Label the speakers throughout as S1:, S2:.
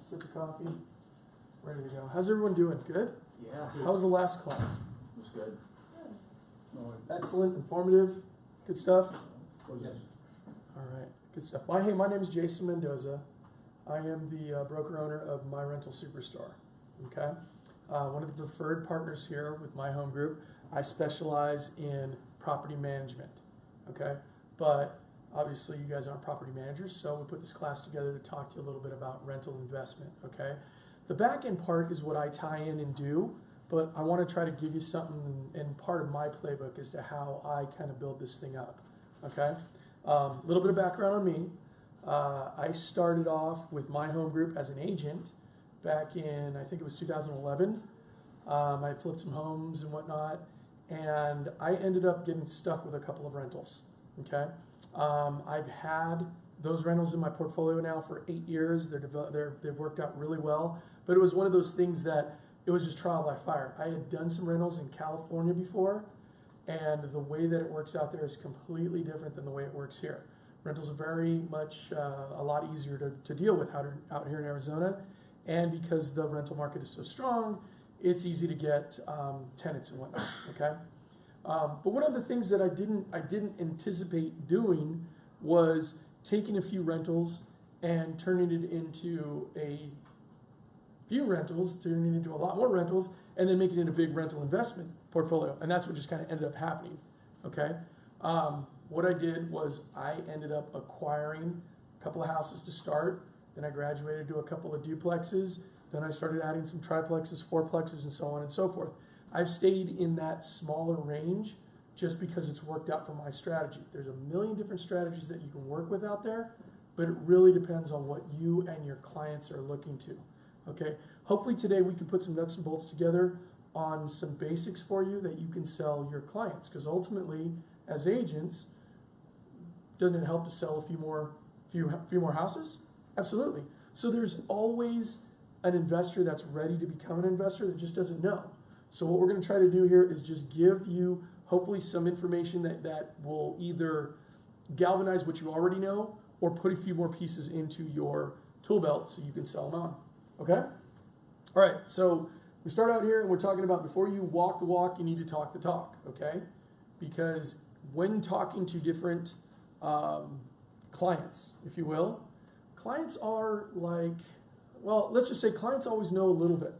S1: sip of coffee, ready to go. How's everyone doing? Good?
S2: Yeah.
S1: How was the last class?
S2: It was good.
S1: Excellent, informative, good stuff?
S2: Yes.
S1: All right, good stuff. Hey, my name is Jason Mendoza. I am the broker owner of My Rental Superstar, okay? One of the preferred partners here with my home group. I specialize in property management, okay? But obviously you guys aren't property managers, so we put this class together to talk to you a little bit about rental investment, okay? The back end part is what I tie in and do, but I want to try to give you something and part of my playbook as to how I kind of build this thing up, okay? A little bit of background on me. I started off with my home group as an agent back in, I think it was 2011. I flipped some homes and whatnot, and I ended up getting stuck with a couple of rentals, okay? I've had those rentals in my portfolio now for 8 years. They've worked out really well, but it was one of those things that it was just trial by fire. I had done some rentals in California before, and the way that it works out there is completely different than the way it works here. Rentals are very much a lot easier to deal with out here in Arizona, and because the rental market is so strong, it's easy to get tenants and whatnot, okay? But one of the things that I didn't anticipate doing was taking a few rentals and turning it into a few rentals, turning it into a lot more rentals, and then making it a big rental investment portfolio. And that's what just kind of ended up happening, okay? What I did was I ended up acquiring a couple of houses to start, then I graduated to a couple of duplexes, then I started adding some triplexes, fourplexes, and so on and so forth. I've stayed in that smaller range just because it's worked out for my strategy. There's a million different strategies that you can work with out there, but it really depends on what you and your clients are looking to, okay? Hopefully today we can put some nuts and bolts together on some basics for you that you can sell your clients, because ultimately, as agents, doesn't it help to sell a few more houses? Absolutely. So there's always an investor that's ready to become an investor that just doesn't know. So what we're going to try to do here is just give you hopefully some information that will either galvanize what you already know or put a few more pieces into your tool belt so you can sell them on. Okay? All right, so we start out here and we're talking about before you walk the walk, you need to talk the talk, okay? Because when talking to different clients, if you will, clients are like, well, let's just say clients always know a little bit,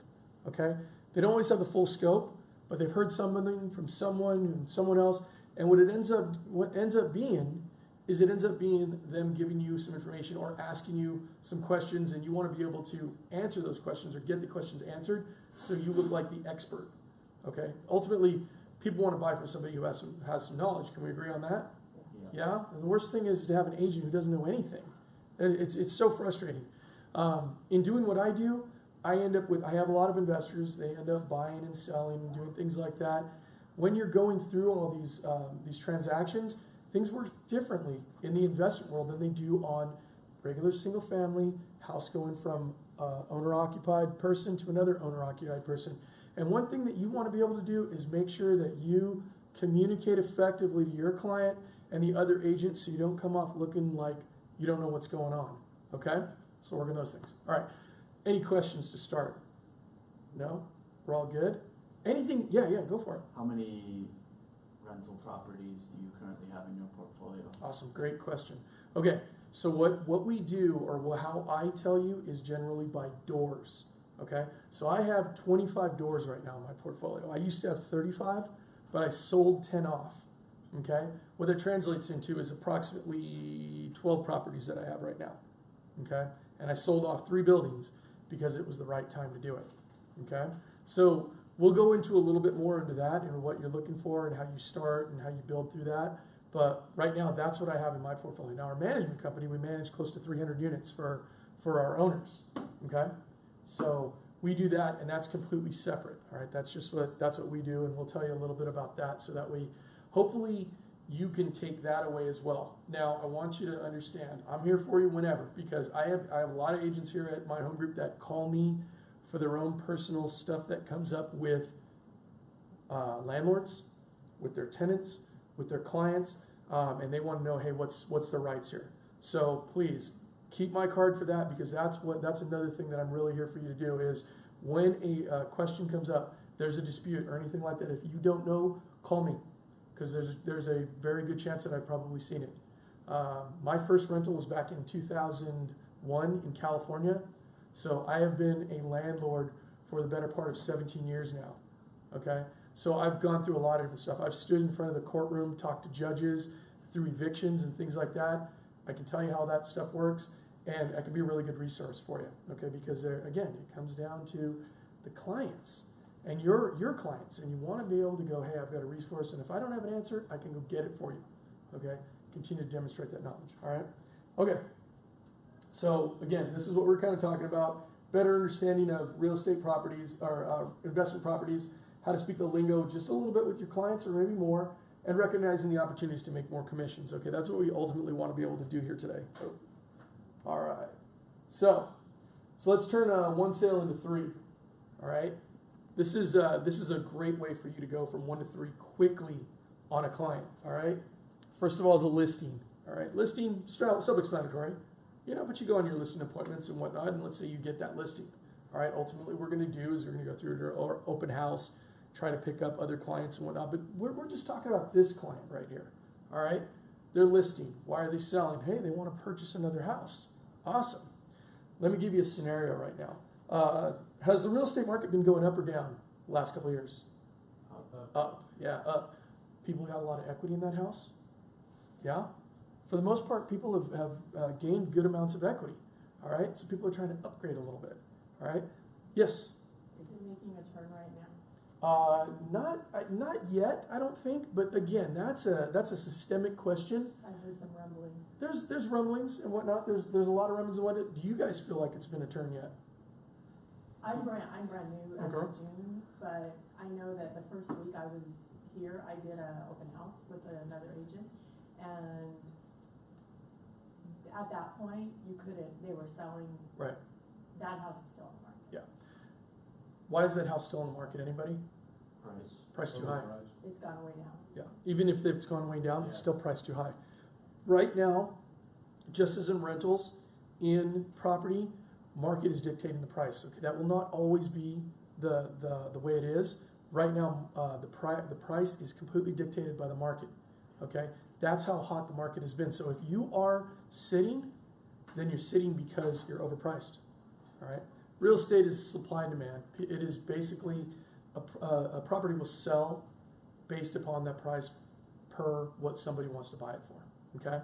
S1: okay? They don't always have the full scope, but they've heard something from someone and someone else, and what ends up being is it ends up being them giving you some information or asking you some questions, and you want to be able to answer those questions or get the questions answered so you look like the expert, okay? Ultimately, people want to buy from somebody who has some knowledge. Can we agree on that? Yeah? And the worst thing is to have an agent who doesn't know anything. It's so frustrating. In doing what I do, I have a lot of investors. They end up buying and selling and doing things like that. When you're going through all these transactions, things work differently in the investment world than they do on regular single family house going from owner-occupied person to another owner-occupied person. And one thing that you want to be able to do is make sure that you communicate effectively to your client and the other agent so you don't come off looking like you don't know what's going on, okay? So work on those things. All right, any questions to start? No? We're all good? Anything? Yeah, go for it.
S2: How many rental properties do you currently have in your portfolio?
S1: Awesome, great question. Okay, so what we do, or how I tell you, is generally by doors, okay? So I have 25 doors right now in my portfolio. I used to have 35, but I sold 10 off, okay? What that translates into is approximately 12 properties that I have right now, okay? And I sold off 3 buildings because it was the right time to do it, okay? So we'll go into a little bit more into that and what you're looking for and how you start and how you build through that. But right now, that's what I have in my portfolio. Now, our management company, we manage close to 300 units for our owners, okay? So we do that, and that's completely separate, all right? That's what we do, and we'll tell you a little bit about that so that we, hopefully, you can take that away as well. Now, I want you to understand, I'm here for you whenever, because I have a lot of agents here at my home group that call me for their own personal stuff that comes up with landlords, with their tenants, with their clients, and they want to know, hey, what's the rights here? So please, keep my card for that, because that's another thing that I'm really here for you to do is when a question comes up, there's a dispute or anything like that, if you don't know, call me, because there's a very good chance that I've probably seen it. My first rental was back in 2001 in California, so I have been a landlord for the better part of 17 years now, okay? So I've gone through a lot of different stuff. I've stood in front of the courtroom, talked to judges through evictions and things like that. I can tell you how that stuff works, and I can be a really good resource for you, okay? Because again, it comes down to the clients and your clients, and you want to be able to go, hey, I've got a resource, and if I don't have an answer, I can go get it for you, okay? Continue to demonstrate that knowledge, all right? Okay, so again, this is what we're kind of talking about, better understanding of real estate properties, or investment properties, how to speak the lingo just a little bit with your clients, or maybe more, and recognizing the opportunities to make more commissions, okay? That's what we ultimately want to be able to do here today. All right, so let's turn one sale into three, all right? This is a great way for you to go from 1 to 3 quickly on a client, all right? First of all is a listing, all right? Listing, self-explanatory, you know, but you go on your listing appointments and whatnot, and let's say you get that listing, all right? Ultimately, what we're going to do is we're going to go through our open house, try to pick up other clients and whatnot, but we're just talking about this client right here, all right? They're listing. Why are they selling? Hey, they want to purchase another house. Awesome. Let me give you a scenario right now. Has the real estate market been going up or down the last couple of years? Up. Yeah, up. People got a lot of equity in that house? Yeah? For the most part, people have gained good amounts of equity. All right? So people are trying to upgrade a little bit. All right? Yes?
S3: Is it making a turn right now?
S1: Not yet, I don't think. But again, that's a systemic question.
S3: I heard some rumbling.
S1: There's rumblings and whatnot. There's a lot of rumblings and whatnot. Do you guys feel like it's been a turn yet?
S3: I'm brand new as of June, but I know that the first week I was here, I did an open house with another agent, and at that point, they were selling.
S1: Right.
S3: That house is still on the market.
S1: Yeah. Why is that house still on the market? Anybody? Price too high.
S3: It's gone way down.
S1: Yeah. Even if it's gone way down, it's still priced too high. Right now, just as in rentals, in property, market is dictating the price. Okay, that will not always be the way it is. Right now, the price is completely dictated by the market. Okay, that's how hot the market has been. So if you are sitting, then you're sitting because you're overpriced. All right, real estate is supply and demand. It is basically a property will sell based upon that price per what somebody wants to buy it for. Okay,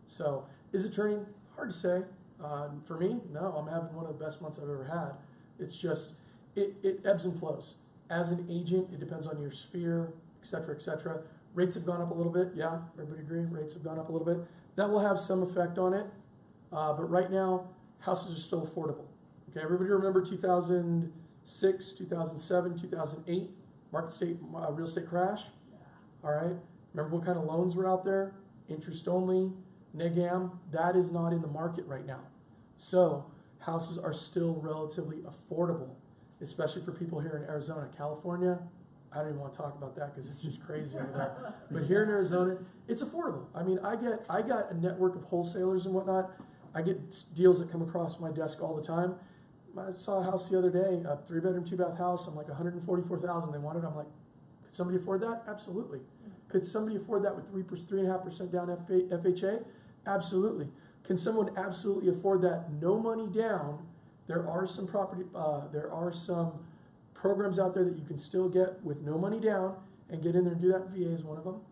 S1: so is it turning? Hard to say. For me, no, I'm having one of the best months I've ever had. It's just, it ebbs and flows. As an agent, it depends on your sphere, et cetera, et cetera. Rates have gone up a little bit. Yeah, everybody agree? Rates have gone up a little bit. That will have some effect on it. But right now, houses are still affordable. Okay, everybody remember 2006, 2007, 2008 real estate crash?
S3: Yeah.
S1: All right. Remember what kind of loans were out there? Interest only, negam. That is not in the market right now. So houses are still relatively affordable, especially for people here in Arizona. California, I don't even want to talk about that because it's just crazy over there. But here in Arizona, it's affordable. I mean, I got a network of wholesalers and whatnot. I get deals that come across my desk all the time. I saw a house the other day, a 3-bedroom, 2-bath house. I'm like, $144,000 they wanted. I'm like, could somebody afford that? Absolutely. Could somebody afford that with 3.5% down FHA? Absolutely. Can someone absolutely afford that? No money down. There are some programs out there that you can still get with no money down and get in there and do that. VA is one of them.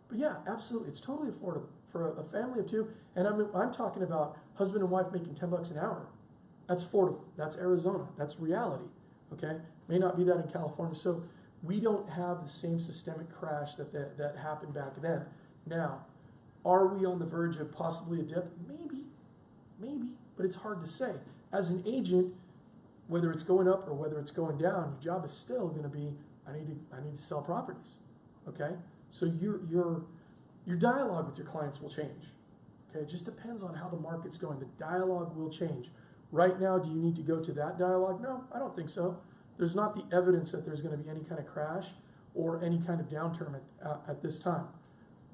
S1: But yeah, absolutely, it's totally affordable for a family of two. And I'm talking about husband and wife making $10 an hour. That's affordable. That's Arizona. That's reality. Okay, may not be that in California. So we don't have the same systemic crash that happened back then. Now, are we on the verge of possibly a dip? Maybe, but it's hard to say. As an agent, whether it's going up or whether it's going down, your job is still going to be, I need to sell properties. Okay, so your dialogue with your clients will change. Okay, it just depends on how the market's going. The dialogue will change. Right now, do you need to go to that dialogue? No, I don't think so. There's not the evidence that there's going to be any kind of crash or any kind of downturn at this time.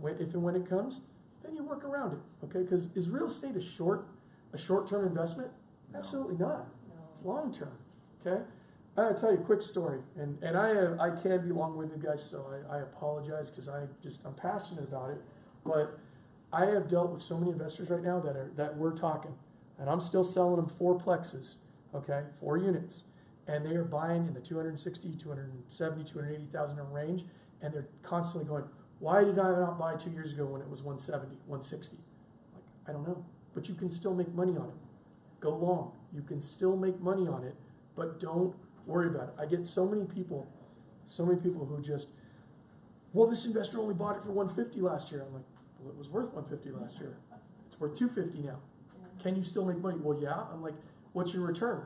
S1: If and when it comes, then you work around it, okay? Because is real estate a short? A short-term investment?
S2: No.
S1: Absolutely not.
S3: No.
S1: It's long-term, okay? I'm gonna tell you a quick story, and I can be long-winded, guys, so I apologize, because I'm passionate about it, but I have dealt with so many investors right now that we're talking, and I'm still selling them 4 plexes, okay, 4 units, and they are buying in the 260, 270, 280,000 range, and they're constantly going, why did I not buy 2 years ago when it was 170, 160? Like, I don't know, but you can still make money on it. Go long. You can still make money on it, but don't worry about it. I get so many people who just, well, this investor only bought it for 150 last year. I'm like, well, it was worth 150 last year. It's worth 250 now. Can you still make money? Well, yeah. I'm like, what's your return?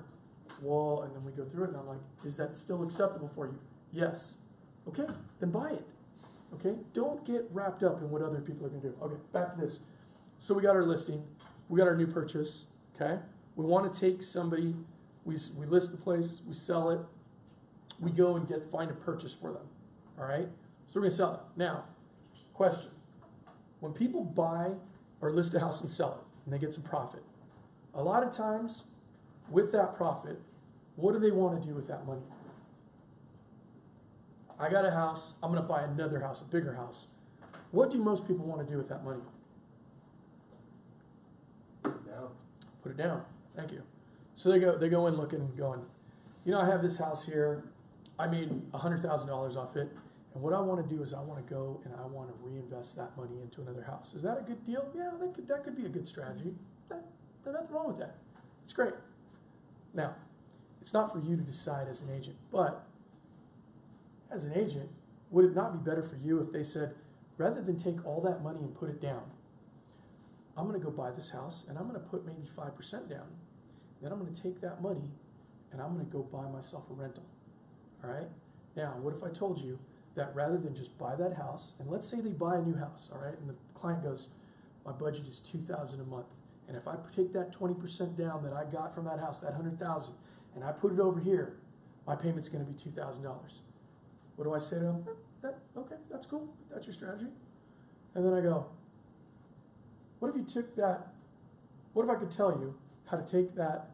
S1: Well, and then we go through it, and I'm like, is that still acceptable for you? Yes. Okay, then buy it. Okay, don't get wrapped up in what other people are going to do. Okay, back to this. So we got our listing, we got our new purchase. Okay, we want to take somebody, we list the place, we sell it, we go and find a purchase for them. All right, so we're going to sell it. Now, question: when people buy or list a house and sell it, and they get some profit, a lot of times with that profit, what do they want to do with that money? I got a house, I'm going to buy another house, a bigger house. What do most people want to do with that money? Put it down. Thank you. So they go in looking and going, you know, I have this house here, I made $100,000 off it, and what I want to do is I want to go and I want to reinvest that money into another house. Is that a good deal? Yeah, that could be a good strategy. There's nothing wrong with that. It's great. Now, it's not for you to decide as an agent, but as an agent, would it not be better for you if they said, rather than take all that money and put it down, I'm going to go buy this house and I'm going to put maybe 5% down. Then I'm going to take that money and I'm going to go buy myself a rental. All right? Now, what if I told you that rather than just buy that house, and let's say they buy a new house, all right, and the client goes, my budget is $2,000 a month, and if I take that 20% down that I got from that house, that $100,000, and I put it over here, my payment's going to be $2,000. What do I say to them? Okay, that's cool. That's your strategy. And then I go, what if you took that? What if I could tell you how to take that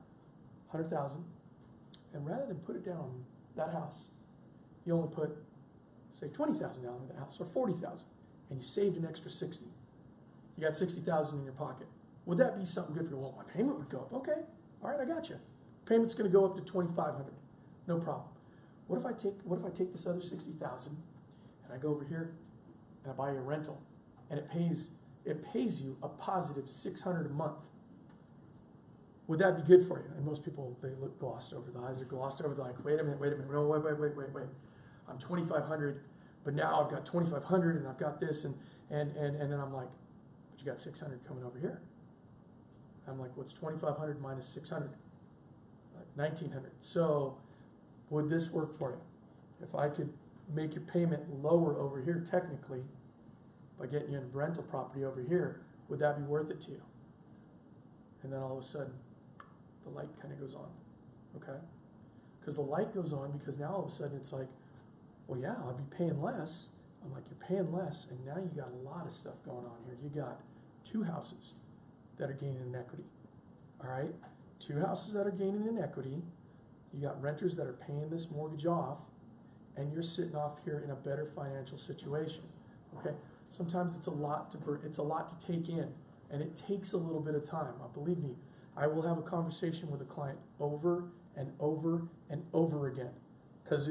S1: 100,000 and rather than put it down on that house, you only put, say, 20,000 down on that house, or 40,000, and you saved an extra 60. You got 60,000 in your pocket. Would that be something good for you? Well, my payment would go up. Okay, all right, I got you. Payment's going to go up to 2,500. No problem. What if I take this other 60,000 and I go over here and I buy you a rental, and it pays you a positive $600 a month? Would that be good for you? And most people, they look glossed over. The eyes are glossed over. They're like, wait a minute. No, wait. I'm 2,500, but now I've got 2,500 and I've got this, and then I'm like, but you got 600 coming over here. I'm like, what's 2,500 minus 600? Like 1,900. So would this work for you? If I could make your payment lower over here technically by getting you a rental property over here, would that be worth it to you? And then all of a sudden, the light kind of goes on, okay? Because the light goes on because now all of a sudden it's like, well, yeah, I'll be paying less. I'm like, you're paying less, and now you got a lot of stuff going on here. You got 2 houses that are gaining in equity, all right? 2 houses that are gaining in equity. You got renters that are paying this mortgage off, and you're sitting off here in a better financial situation, okay? Sometimes it's a lot to take in, and it takes a little bit of time. Believe me, I will have a conversation with a client over and over and over again, because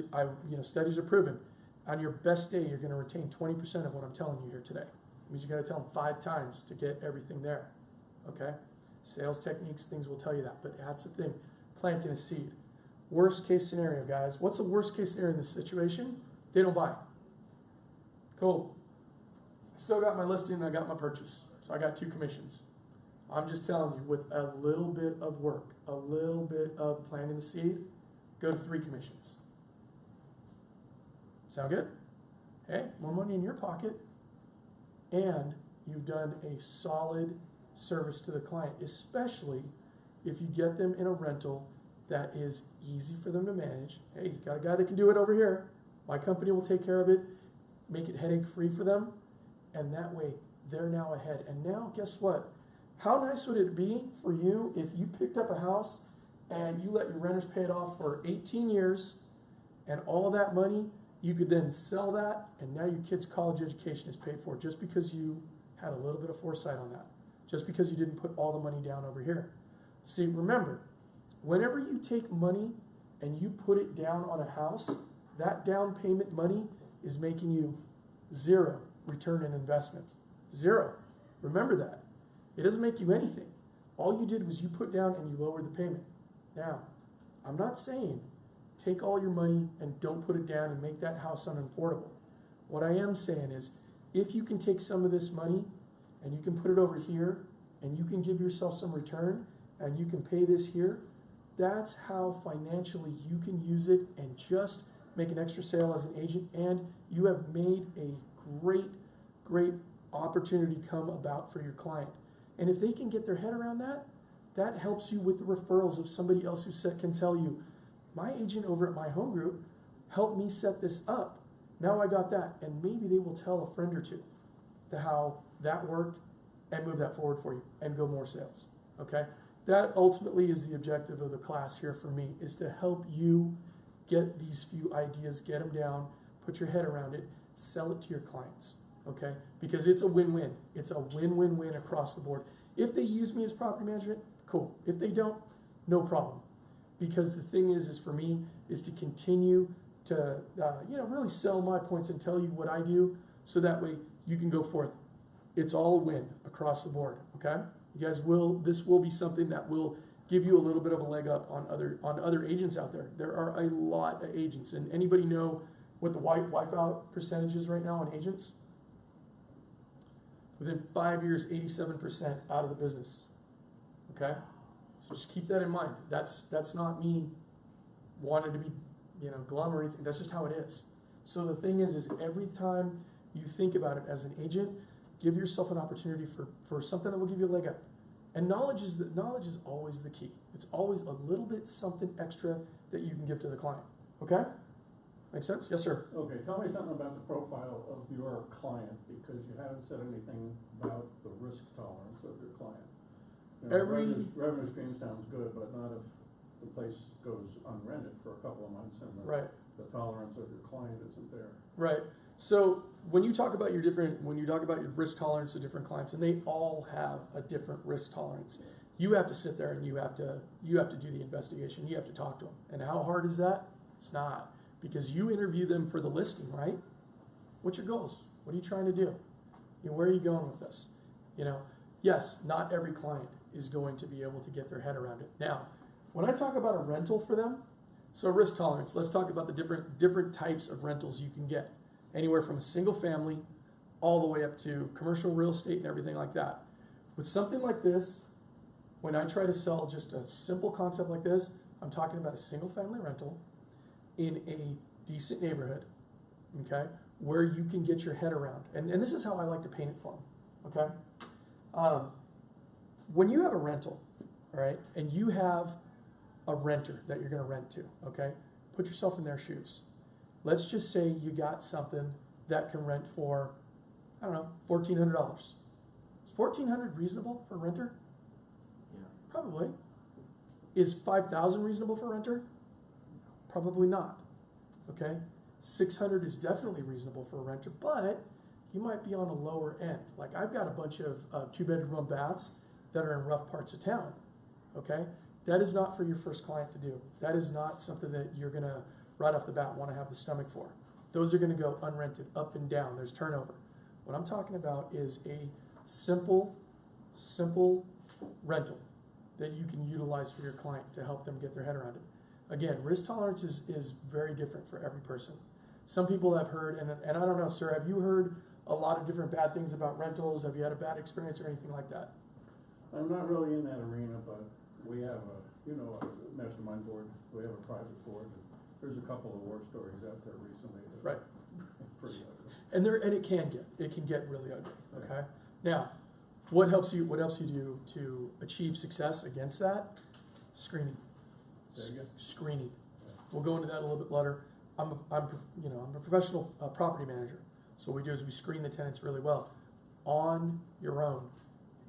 S1: studies are proven. On your best day, you're going to retain 20% of what I'm telling you here today. It means you got to tell them 5 times to get everything there. Okay, sales techniques, things will tell you that, but that's the thing. Planting a seed. Worst case scenario, guys. What's the worst case scenario in this situation? They don't buy. Cool. I still got my listing and I got my purchase, so I got 2 commissions. I'm just telling you, with a little bit of work, a little bit of planting the seed, go to 3 commissions. Sound good? Hey, more money in your pocket, and you've done a solid service to the client, especially if you get them in a rental that is easy for them to manage. Hey, you got a guy that can do it over here. My company will take care of it, make it headache-free for them, and that way they're now ahead. And now, guess what? How nice would it be for you if you picked up a house and you let your renters pay it off for 18 years, and all that money, you could then sell that, and now your kid's college education is paid for just because you had a little bit of foresight on that, just because you didn't put all the money down over here. See, remember, whenever you take money and you put it down on a house, that down payment money is making you 0 return in investment. 0. Remember that. It doesn't make you anything. All you did was you put down and you lowered the payment. Now, I'm not saying take all your money and don't put it down and make that house unaffordable. What I am saying is, if you can take some of this money and you can put it over here and you can give yourself some return and you can pay this here, that's how financially you can use it and just make an extra sale as an agent, and you have made a great opportunity come about for your client. And if they can get their head around that, that helps you with the referrals of somebody else who can tell you, my agent over at my home group helped me set this up. Now I got that. And maybe they will tell a friend or two how that worked and move that forward for you and go more sales. Okay? That ultimately is the objective of the class here for me, is to help you get these few ideas, get them down, put your head around it, sell it to your clients. Okay? Because it's a win-win. It's a win-win-win across the board. If they use me as property management, cool. If they don't, no problem. Because the thing is for me, is to continue to, really sell my points and tell you what I do, so that way you can go forth. It's all a win across the board, okay? You guys this will be something that will give you a little bit of a leg up on other agents out there. There are a lot of agents, and anybody know what the wipeout percentage is right now on agents? Within 5 years, 87% out of the business, okay? So just keep that in mind. That's not me wanting to be, glum or anything. That's just how it is. So the thing is every time you think about it as an agent, give yourself an opportunity for something that will give you a leg up. And knowledge is always the key. It's always a little bit something extra that you can give to the client. Okay? Make sense? Yes, sir.
S4: Okay, tell me something about the profile of your client, because you haven't said anything about the risk tolerance of your client. Revenue stream sounds good, but not if the place goes unrented for a couple of months and the tolerance of your client isn't there.
S1: Right. So when you talk about your risk tolerance of different clients, and they all have a different risk tolerance, you have to sit there and you have to do the investigation. You have to talk to them. And how hard is that? It's not, because you interview them for the listing, right? What's your goals? What are you trying to do? Where are you going with this? Yes, not every client is going to be able to get their head around it. Now, when I talk about a rental for them, so risk tolerance, let's talk about the different types of rentals you can get. Anywhere from a single family all the way up to commercial real estate and everything like that. With something like this, when I try to sell just a simple concept like this, I'm talking about a single family rental in a decent neighborhood, okay, where you can get your head around. And this is how I like to paint it for them, okay? When you have a rental, all right, and you have a renter that you're going to rent to, okay, put yourself in their shoes. Let's just say you got something that can rent for, I don't know, $1,400. Is $1,400 reasonable for a renter?
S2: Yeah.
S1: Probably. Is $5,000 reasonable for a renter? Probably not. Okay? $600 is definitely reasonable for a renter, but you might be on a lower end. Like, I've got a bunch of 2-bedroom baths that are in rough parts of town. Okay? That is not for your first client to do. That is not something that you're going to right off the bat want to have the stomach for. Those are going to go unrented, up and down. There's turnover. What I'm talking about is a simple rental that you can utilize for your client to help them get their head around it. Again, risk tolerance is very different for every person. Some people have heard, and I don't know, sir, have you heard a lot of different bad things about rentals? Have you had a bad experience or anything like that?
S4: I'm not really in that arena, but we have a mastermind board. We have a private board. There's a couple of war stories out there recently.
S1: Right.
S4: Pretty ugly.
S1: And it can get really ugly. Okay. Now, what helps you do to achieve success against that? Screening. Screening.
S4: Yeah.
S1: We'll go into that a little bit later. I'm a professional property manager. So what we do is we screen the tenants really well. On your own,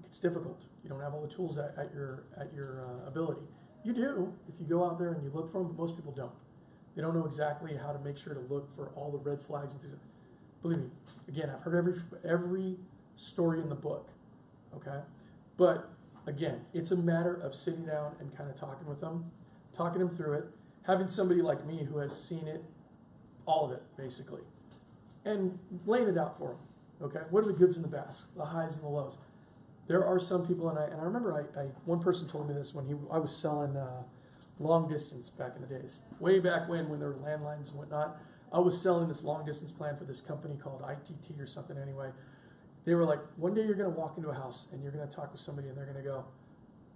S1: it's difficult. You don't have all the tools at your ability. You do if you go out there and you look for them, but most people don't. They don't know exactly how to make sure to look for all the red flags and things. Believe me, again, I've heard every story in the book, okay? But again, it's a matter of sitting down and kind of talking with them, talking them through it, having somebody like me who has seen it, all of it, basically, and laying it out for them, okay? What are the goods and the bads, the highs and the lows? There are some people, and I remember one person told me this when I was selling long distance back in the days, way back when there were landlines and whatnot. I was selling this long distance plan for this company called ITT or something anyway. They were like, one day you're going to walk into a house and you're going to talk with somebody and they're going to go,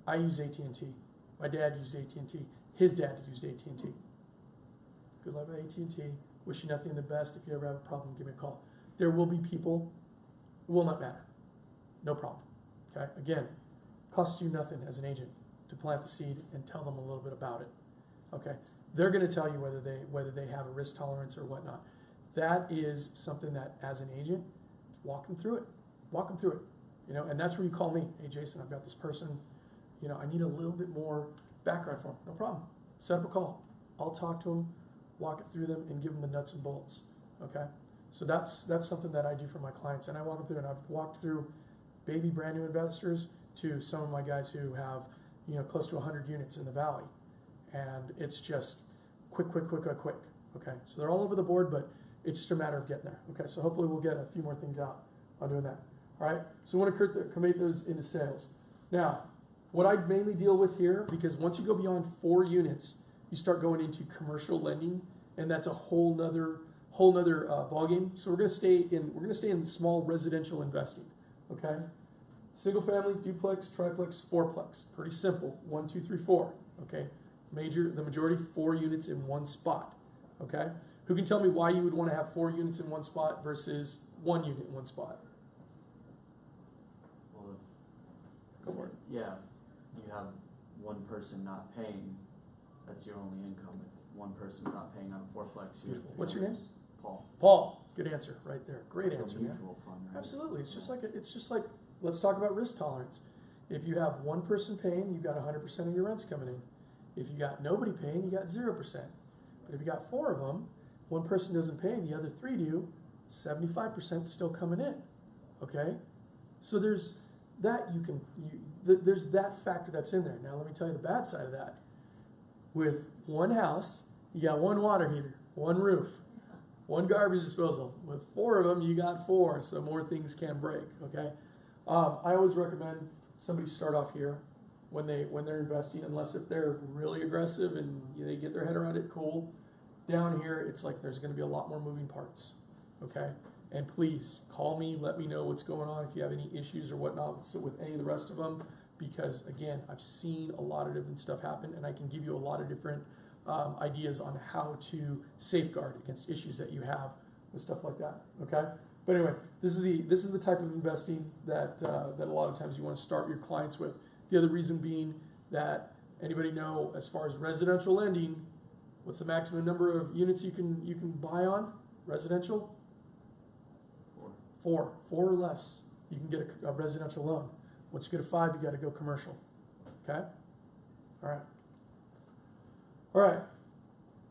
S1: I use AT&T. My dad used AT&T. His dad used AT&T. Good luck with AT&T. Wish you nothing but the best. If you ever have a problem, give me a call. There will be people, it will not matter. No problem. Okay? Again, costs you nothing as an agent to plant the seed and tell them a little bit about it. Okay? They're going to tell you whether they have a risk tolerance or whatnot. That is something that, as an agent, walk them through it. Walk them through it. You know, and that's where you call me. Hey, Jason, I've got this person. You know, I need a little bit more background for them. No problem. Set up a call. I'll talk to them, walk it through them, and give them the nuts and bolts. Okay? So that's something that I do for my clients, and I walk them through. And I've walked through baby brand new investors to some of my guys who have, you know, close to 100 units in the valley, and it's just quick. Okay, so they're all over the board, but it's just a matter of getting there. Okay, so hopefully we'll get a few more things out on doing that. All right, so we want to convert those into sales. Now, what I mainly deal with here, because once you go beyond 4 units, you start going into commercial lending, and that's a whole nother ballgame. So we're going to stay in small residential investing. Okay, single family, duplex, triplex, fourplex, pretty simple. 1, 2, 3, 4. Okay, the majority 4 units in one spot. Okay, who can tell me why you would want to have 4 units in one spot versus 1 unit in one spot?
S2: Well,
S1: Go for it.
S2: yeah, if you have one person not paying, that's your only income. If one person's not paying on a fourplex, you have
S1: Beautiful. What's your name?
S2: Paul.
S1: Paul. Good answer right there. Great
S2: Like
S1: answer,
S2: a
S1: man.
S2: mutual fund, right?
S1: Absolutely. It's just like let's talk about risk tolerance. If you have one person paying, you've got 100% of your rents coming in. If you got nobody paying, you got 0%. But if you got 4 of them, one person doesn't pay, the other 3 do, 75% still coming in. Okay? So there's that there's that factor that's in there. Now let me tell you the bad side of that. With one house, you got 1 water heater, 1 roof, 1 garbage disposal. With 4 of them, you got 4, so more things can break. Okay, I always recommend somebody start off here when they're investing, unless if they're really aggressive and they get their head around it. Cool. Down here, it's like there's going to be a lot more moving parts. Okay, and please call me, let me know what's going on if you have any issues or whatnot with any of the rest of them. Because again, I've seen a lot of different stuff happen, and I can give you a lot of different ideas on how to safeguard against issues that you have with stuff like that. Okay, but anyway, this is the type of investing that a lot of times you want to start your clients with. The other reason being that anybody know as far as residential lending, what's the maximum number of units you can buy on residential? 4 or less. You can get a residential loan. Once you get a 5, you got to go commercial. Okay? All right. All right.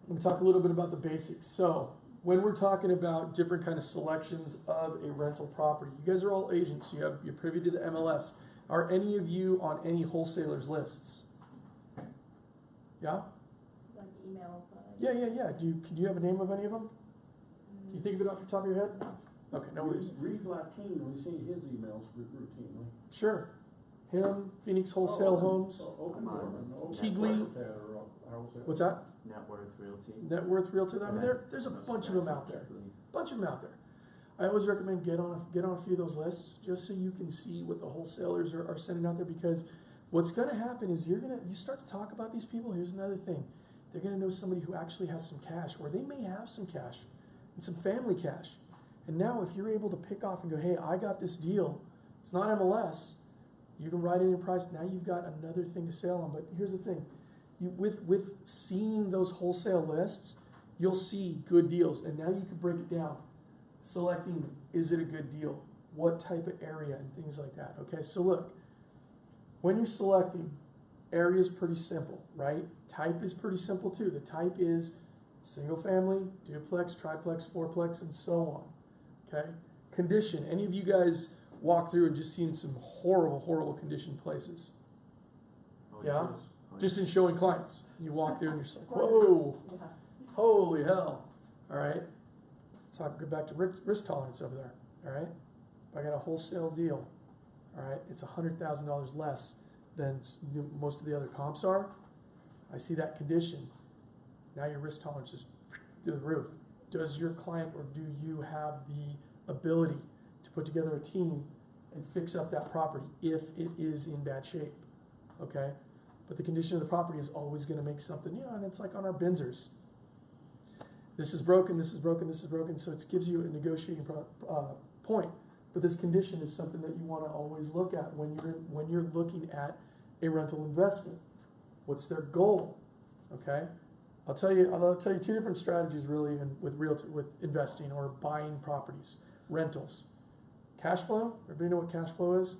S1: Let me talk a little bit about the basics. So when we're talking about different kind of selections of a rental property, you guys are all agents. You're privy to the MLS. Are any of you on any wholesalers lists? Yeah?
S3: Like emails.
S1: Yeah. Can you have a name of any of them? Can you think of it off the top of your head? Okay, no worries.
S4: Reed Latine, we see his emails routinely.
S1: Sure. Him, Phoenix Wholesale Homes. Keegley. What's that?
S2: Net Worth Realty.
S1: Net Worth Realty. I mean, there's a bunch of them out there. I always recommend get on a few of those lists just so you can see what the wholesalers are sending out there, because what's going to happen is you start to talk about these people. Here's another thing. They're going to know somebody who actually has some cash, or they may have some cash and some family cash. And now if you're able to pick off and go, hey, I got this deal. It's not MLS. You can write in your price. Now you've got another thing to sell on. But here's the thing. With seeing those wholesale lists, you'll see good deals. And now you can break it down. Selecting, is it a good deal? What type of area and things like that. Okay, so look. when you're selecting, area is pretty simple, right? Type is pretty simple too. The type is single family, duplex, triplex, fourplex, and so on, okay? Condition, any of you guys walk through and just seen some horrible, horrible condition places?
S2: Oh,
S1: Yeah?
S2: yes. Oh,
S1: Just in showing clients. You walk through and you're just like,
S3: Quarters.
S1: whoa,
S3: Yeah.
S1: holy hell, all right? Talk, go back to risk tolerance over there, all right? If I got a wholesale deal, all right, it's $100,000 less than most of the other comps are. I see that condition. Now your risk tolerance is through the roof. Does your client or do you have the ability to put together a team and fix up that property if it is in bad shape? Okay? But the condition of the property is always going to make something, and it's like on our Benzers. This is broken, this is broken, this is broken, so it gives you a negotiating point. But this condition is something that you want to always look at when you're looking at a rental investment. What's their goal? Okay? I'll tell you two different strategies really with investing or buying properties. Rentals. Cash flow, everybody know what cash flow is?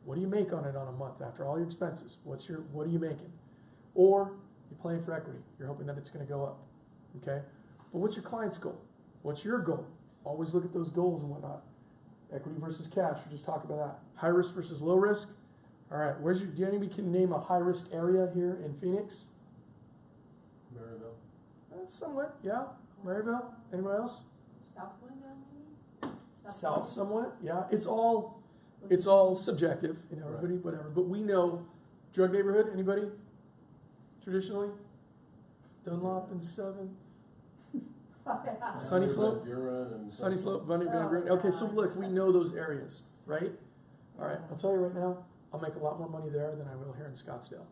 S1: What do you make on it on a month after all your expenses? What are you making? Or you're playing for equity. You're hoping that it's going to go up. Okay? But what's your client's goal? What's your goal? Always look at those goals and whatnot. Equity versus cash, we're just talking about that. High risk versus low risk. All right, do anybody can name a high risk area here in Phoenix?
S5: Maryville.
S1: Somewhat, yeah. Maryville. Anybody else?
S3: South Glendale, maybe?
S1: South somewhat, yeah. It's all subjective, everybody, whatever. But we know drug neighborhood, anybody? Traditionally? Dunlop and 7th? Sunny Slope? Sunny Slope, Van Buren. Okay, so look, we know those areas, right? All right, I'll tell you right now, I'll make a lot more money there than I will here in Scottsdale.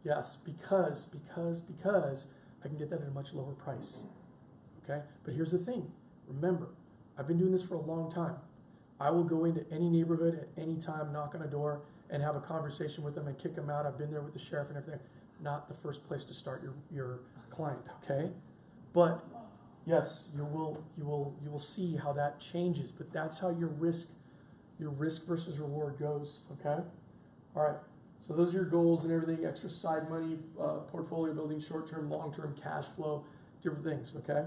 S1: Yes, because I can get that at a much lower price. Okay, but here's the thing. Remember, I've been doing this for a long time. I will go into any neighborhood at any time, knock on a door, and have a conversation with them and kick them out. I've been there with the sheriff and everything. Not the first place to start your client, okay? But yes, you will see how that changes. But that's how your risk versus reward goes, okay? All right. So those are your goals and everything. Extra side money, portfolio building, short-term, long-term, cash flow, different things, okay?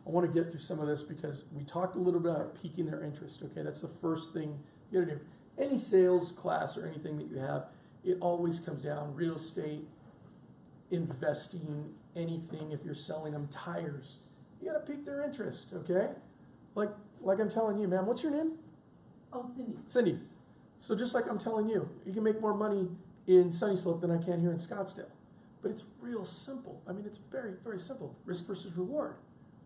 S1: I want to get through some of this because we talked a little bit about piquing their interest, okay? That's the first thing you got to do. Any sales class or anything that you have, it always comes down, real estate, investing, anything, if you're selling them tires, you got to pique their interest, okay? Like I'm telling you, man, what's your name?
S3: Oh, Cindy.
S1: Cindy. So just like I'm telling you, you can make more money in Sunny Slope than I can here in Scottsdale. But it's real simple. I mean, it's very, very simple. Risk versus reward.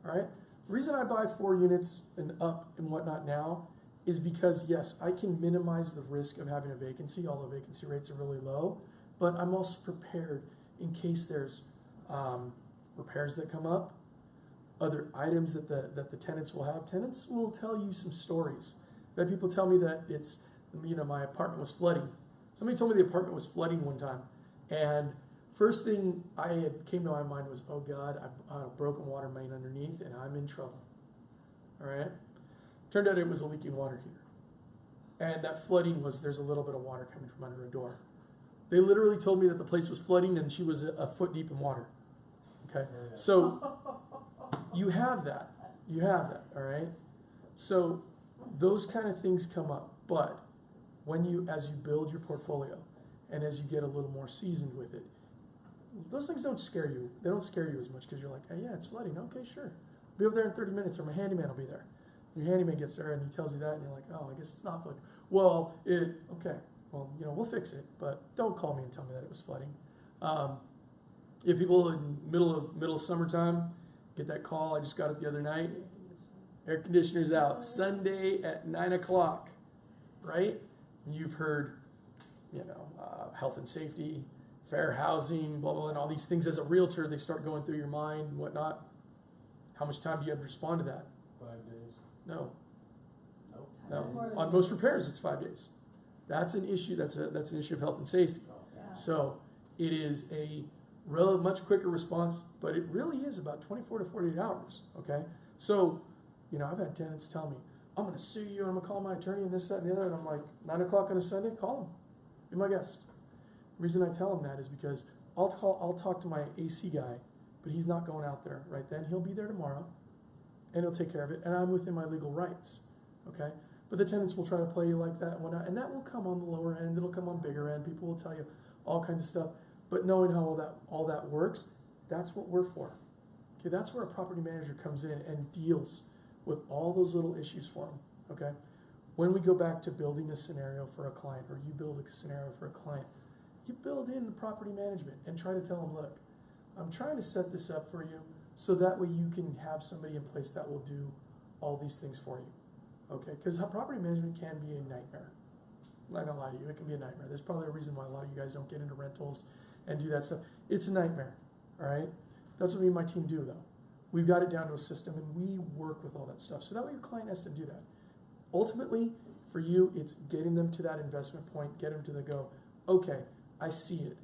S1: All right? The reason I buy 4 units and up and whatnot now is because, yes, I can minimize the risk of having a vacancy, although vacancy rates are really low. But I'm also prepared in case there's repairs that come up, other items that the tenants will have. Tenants will tell you some stories. I've had people tell me that it's, my apartment was flooding. Somebody told me the apartment was flooding one time. And first thing came to my mind was, oh God, I have a broken water main underneath and I'm in trouble. All right? Turned out it was a leaking water heater. And that flooding was, there's a little bit of water coming from under a door. They literally told me that the place was flooding and she was a foot deep in water. Okay? So you have that. You have that, all right? So those kind of things come up. But as you build your portfolio and as you get a little more seasoned with it, those things don't scare you. They don't scare you as much because you're like, hey, yeah, it's flooding. Okay, sure. I'll be over there in 30 minutes or my handyman will be there. Your handyman gets there and he tells you that and you're like, oh, I guess it's not flooding. Well, okay. Well, we'll fix it, but don't call me and tell me that it was flooding. If people in middle of summertime get that call, I just got it the other night. Air conditioner's out Sunday at 9 o'clock, right? And you've heard, health and safety, fair housing, blah, blah, and all these things. As a realtor, they start going through your mind and whatnot. How much time do you have to respond to that?
S5: 5 days.
S1: No.
S5: Nope.
S1: On most repairs, it's 5 days. That's an issue. That's an issue of health and safety.
S3: Yeah.
S1: So it is a much quicker response, but it really is about 24 to 48 hours. Okay. So, I've had tenants tell me, I'm going to sue you and I'm going to call my attorney and this, that, and the other. And I'm like, 9 o'clock on a Sunday, call them. Be my guest. The reason I tell him that is because I'll talk to my AC guy, but he's not going out there right then. He'll be there tomorrow, and he'll take care of it, and I'm within my legal rights, okay? But the tenants will try to play you like that and whatnot, and that will come on the lower end. It'll come on bigger end. People will tell you all kinds of stuff. But knowing how all that works, that's what we're for. Okay, that's where a property manager comes in and deals with all those little issues for them. Okay, when we go back to building a scenario for a client, or you build a scenario for a client, you build in the property management and try to tell them, look, I'm trying to set this up for you so that way you can have somebody in place that will do all these things for you. Okay, because property management can be a nightmare. I'm not gonna lie to you, it can be a nightmare. There's probably a reason why a lot of you guys don't get into rentals and do that stuff. It's a nightmare, all right? That's what me and my team do, though. We've got it down to a system, and we work with all that stuff. So that way your client has to do that. Ultimately, for you, it's getting them to that investment point, get them to the go, okay, I see it,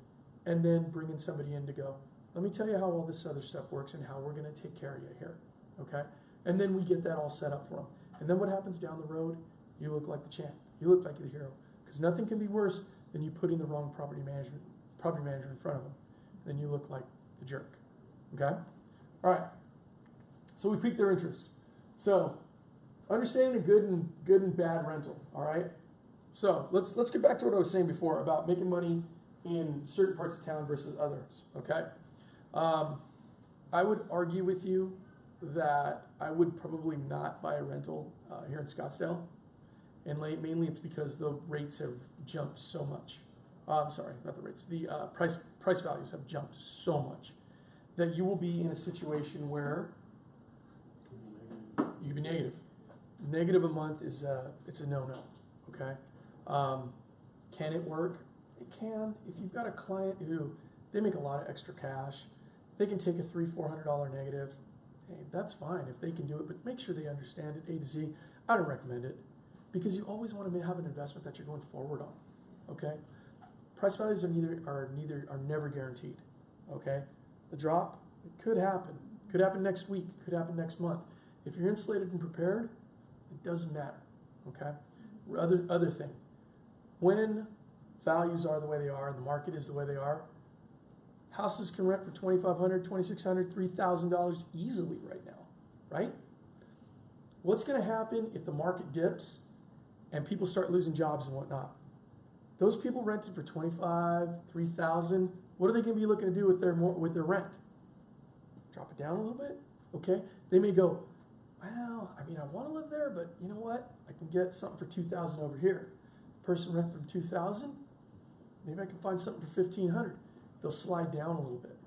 S1: and then bringing somebody in to go, let me tell you how all this other stuff works and how we're going to take care of you here, okay? And then we get that all set up for them. And then what happens down the road? You look like the champ. You look like the hero. Because nothing can be worse than you putting the wrong property manager in front of them. Then you look like the jerk, okay? All right, so we piqued their interest. So, understanding a good and bad rental, all right? So, let's get back to what I was saying before about making money in certain parts of town versus others, okay? I would argue with you that I would probably not buy a rental here in Scottsdale, and mainly it's because the rates have jumped so much. I'm sorry, not the rates. The price values have jumped so much that you will be in a situation where you can be negative. Negative a month is it's a no-no. Okay, can it work? It can. If you've got a client who they make a lot of extra cash, they can take a $300-400 negative. Hey, that's fine if they can do it, but make sure they understand it A to Z. I don't recommend it because you always want to have an investment that you're going forward on. Okay. Price values are never guaranteed. Okay, the drop, it could happen. Could happen next week. Could happen next month. If you're insulated and prepared, it doesn't matter. Okay. Other thing, when values are the way they are and the market is the way they are, houses can rent for $2,500, $2,600, $3,000 easily right now. Right? What's going to happen if the market dips and people start losing jobs and whatnot? Those people rented for $25,000, $3,000. What are they going to be looking to do with their rent? Drop it down a little bit, okay? They may go, well, I mean, I want to live there, but you know what? I can get something for $2,000 over here. Person rent from $2,000. Maybe I can find something for $1,500. They'll slide down a little bit,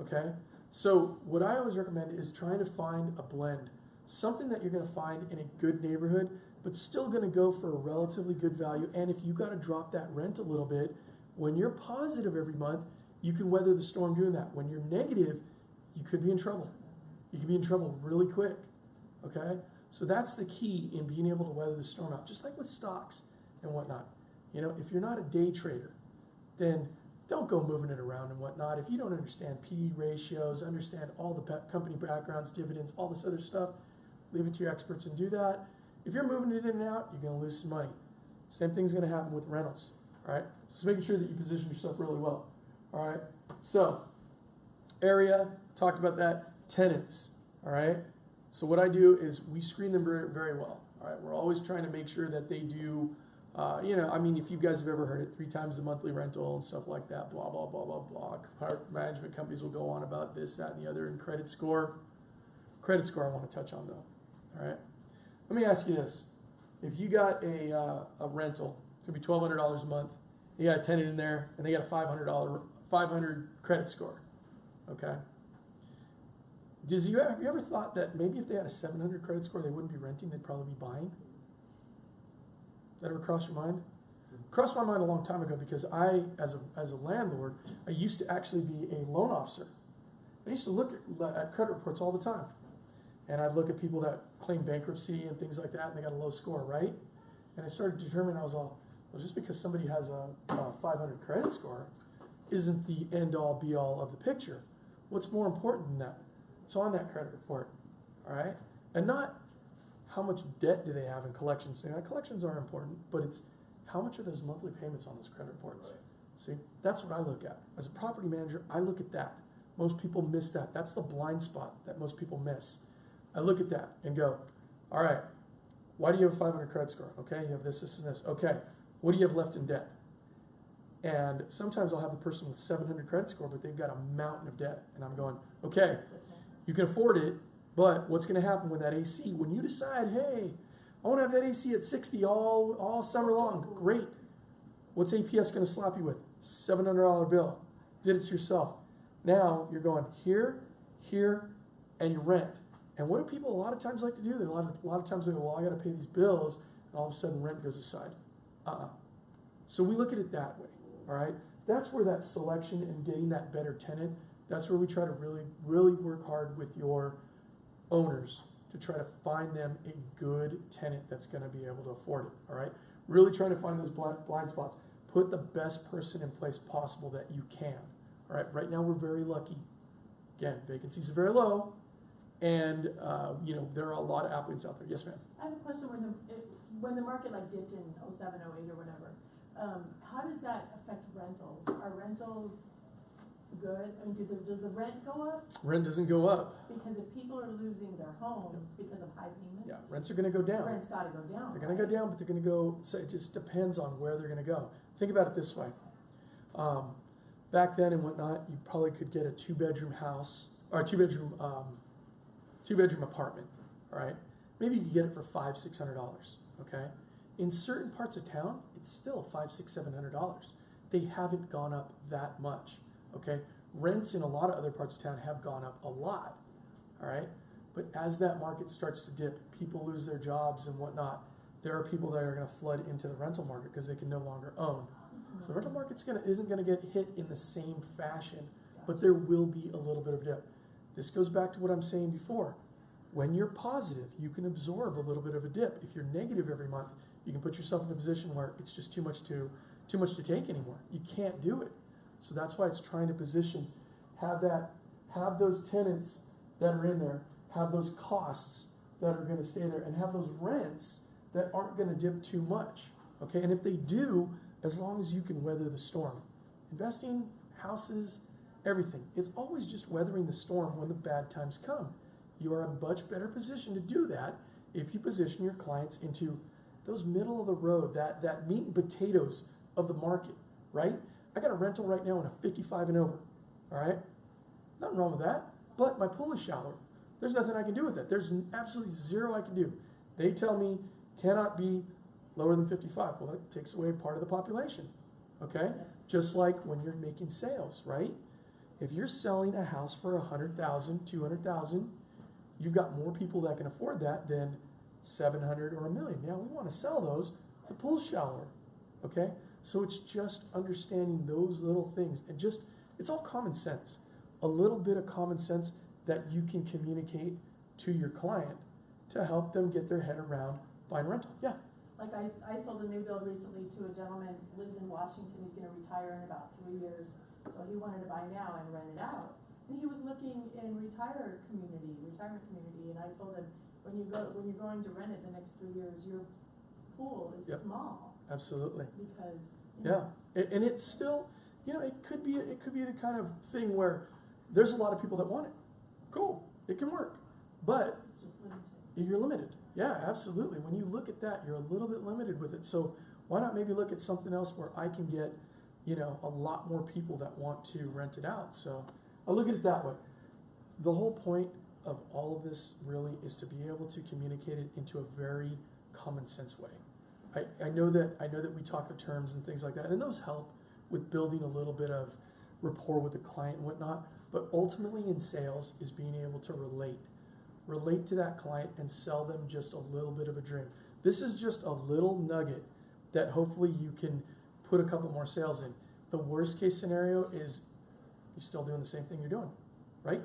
S1: okay? So what I always recommend is trying to find a blend, something that you're going to find in a good neighborhood, but still going to go for a relatively good value. And if you got to drop that rent a little bit, when you're positive every month, you can weather the storm doing that. When you're negative, you could be in trouble. You could be in trouble really quick, okay? So that's the key in being able to weather the storm out, just like with stocks and whatnot. You know, if you're not a day trader, then don't go moving it around and whatnot. If you don't understand PE ratios, understand all the company backgrounds, dividends, all this other stuff, leave it to your experts and do that. If you're moving it in and out, you're going to lose some money. Same thing's going to happen with rentals, all right? So making sure that you position yourself really well, all right? So area, talked about that. Tenants, all right? So what I do is we screen them very, very well, all right? We're always trying to make sure that they do, you know, I mean, if you guys have ever heard it, 3 times the monthly rental and stuff like that, blah, blah, blah, blah, blah. Management companies will go on about this, that, and the other, and credit score. Credit score I want to touch on, though, all right? Let me ask you this. If you got a rental, it's going to be $1,200 a month, you got a tenant in there, and they got a $500 credit score, okay? Have you ever thought that maybe if they had a 700 credit score, they wouldn't be renting, they'd probably be buying? That ever crossed your mind? Crossed my mind a long time ago because I, as a landlord, I used to actually be a loan officer. I used to look at credit reports all the time. And I'd look at people that claim bankruptcy and things like that, and they got a low score, right? And I started to determine, I was all, well, just because somebody has a 500 credit score isn't the end-all, be-all of the picture. What's more important than that? It's on that credit report, all right? And not how much debt do they have in collections. Collections are important, but it's how much are those monthly payments on those credit reports?
S5: Right.
S1: See, that's what I look at. As a property manager, I look at that. Most people miss that. That's the blind spot that most people miss. I look at that and go, all right, why do you have a 500 credit score? Okay, you have this, this, and this. Okay, what do you have left in debt? And sometimes I'll have the person with 700 credit score, but they've got a mountain of debt. And I'm going, okay, you can afford it, but what's going to happen with that AC? When you decide, hey, I want to have that AC at 60 all summer long, great. What's APS going to slap you with? $700 bill. Did it yourself. Now you're going here, here, and you rent. And what do people a lot of times like to do? A lot of times they go, well, I got to pay these bills, and all of a sudden rent goes aside. So we look at it that way, all right? That's where that selection and getting that better tenant, that's where we try to really, really work hard with your owners to try to find them a good tenant that's going to be able to afford it, all right? Really trying to find those blind spots. Put the best person in place possible that you can, all right? Right now we're very lucky. Again, vacancies are very low, and there are a lot of applicants out there. Yes, ma'am.
S3: I have a question. When the market like dipped in 07, 08 or whatever, how does that affect rentals? Are rentals good? I mean, does the rent go up?
S1: Rent doesn't go up.
S3: Because if people are losing their homes because of high payments,
S1: Yeah, rents are going to go down.
S3: rent's got to go down.
S1: They're going to go down, but they're going to go. So it just depends on where they're going to go. Think about it this way. Back then and whatnot, you probably could get a two-bedroom house or a two-bedroom apartment. All right, maybe you could get it for $500-$600. Okay, in certain parts of town, it's still $500-$700. They haven't gone up that much. Okay, rents in a lot of other parts of town have gone up a lot. All right, but as that market starts to dip, people lose their jobs and whatnot. There are people that are going to flood into the rental market because they can no longer own. So the rental market isn't going to get hit in the same fashion, but there will be a little bit of dip. This goes back to what I'm saying before. When you're positive, you can absorb a little bit of a dip. If you're negative every month, you can put yourself in a position where it's just too much to take anymore. You can't do it. So that's why it's trying to position, have those tenants that are in there, have those costs that are going to stay there, and have those rents that aren't going to dip too much. Okay, and if they do, as long as you can weather the storm. Investing, houses, everything. It's always just weathering the storm when the bad times come. You are in a much better position to do that if you position your clients into those middle of the road, that meat and potatoes of the market, right? I got a rental right now in a 55 and over, all right? Nothing wrong with that, but my pool is shallow. There's nothing I can do with it. There's absolutely zero I can do. They tell me cannot be lower than 55. Well, that takes away part of the population, okay? Just like when you're making sales, right? If you're selling a house for $100,000, $200,000, you've got more people that can afford that than 700 or $1 million. Yeah, we want to sell those. The pool's shallower, okay? So it's just understanding those little things and it's all common sense. A little bit of common sense that you can communicate to your client to help them get their head around buying rental. Yeah.
S3: Like I sold a new build recently to a gentleman who lives in Washington. He's going to retire in about 3 years. So he wanted to buy now and rent it out. And he was looking in retirement community. And I told him, when you're going to rent it the next 3 years, your pool is small.
S1: Absolutely.
S3: Because
S1: and it's still, it could be the kind of thing where there's a lot of people that want it. Cool, it can work, but
S3: it's just limited.
S1: You're limited. Yeah, absolutely. When you look at that, you're a little bit limited with it. So why not maybe look at something else where I can get, a lot more people that want to rent it out. So I look at it that way. The whole point of all of this really is to be able to communicate it into a very common sense way. I know that we talk the terms and things like that, and those help with building a little bit of rapport with the client and whatnot. But ultimately in sales is being able to relate to that client and sell them just a little bit of a dream. This is just a little nugget that hopefully you can put a couple more sales in. The worst case scenario is you're still doing the same thing you're doing, right?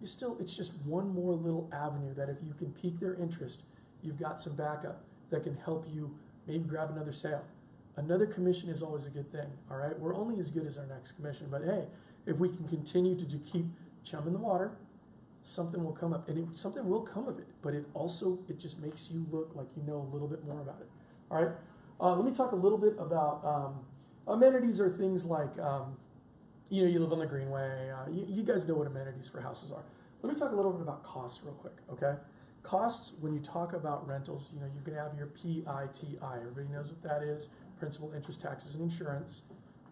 S1: It's just one more little avenue that if you can pique their interest, you've got some backup that can help you maybe grab another sale. Another commission is always a good thing, all right? We're only as good as our next commission, but hey, if we can continue to keep chumming the water, something will come up, and something will come of it, but it just makes you look like you know a little bit more about it. All right, Let me talk a little bit about amenities are things like, you know, you live on the Greenway. You guys know what amenities for houses are. Let me talk a little bit about costs real quick, okay? Costs, when you talk about rentals, you know, you're going to have your PITI. Everybody knows what that is, principal, interest, taxes, and insurance,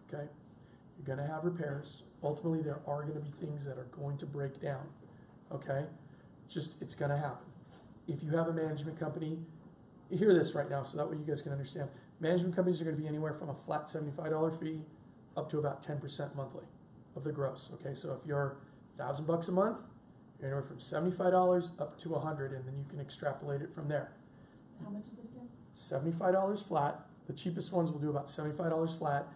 S1: okay? You're going to have repairs. Ultimately, there are going to be things that are going to break down, okay? It's going to happen. If you have a management company, hear this right now so that way you guys can understand. Management companies are going to be anywhere from a flat $75 fee up to about 10% monthly of the gross, okay? So if you're $1,000 a month, you're anywhere from $75 up to $100, and then you can extrapolate it from there.
S3: How much is it again?
S1: $75 flat. The cheapest ones will do about $75 flat,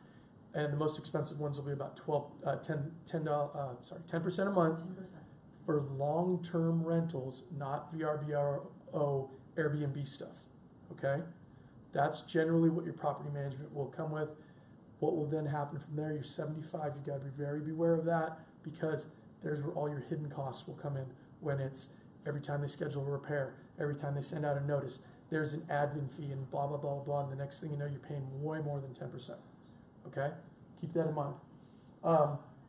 S1: and the most expensive ones will be about 10% a month
S3: 10%.
S1: for long-term rentals, not VRBO, Airbnb stuff. Okay, that's generally what your property management will come with. What will then happen from there? You're 75. You got to be very beware of that because there's where all your hidden costs will come in. When it's every time they schedule a repair, every time they send out a notice, there's an admin fee and blah blah blah blah. And the next thing you know, you're paying way more than 10%. Okay, keep that in mind.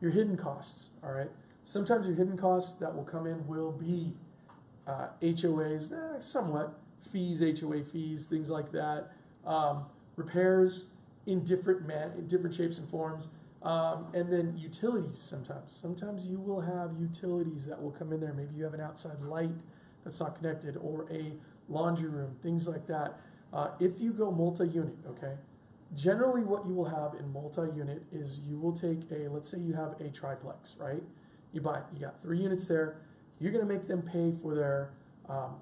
S1: Your hidden costs. All right. Sometimes your hidden costs that will come in will be HOAs, somewhat fees, HOA fees, things like that. Repairs in different shapes and forms. And then utilities sometimes. Sometimes you will have utilities that will come in there. Maybe you have an outside light that's not connected or a laundry room, things like that. If you go multi-unit, okay, generally what you will have in multi-unit is you will take let's say you have a triplex, right? You got 3 units there. You're going to make them pay for their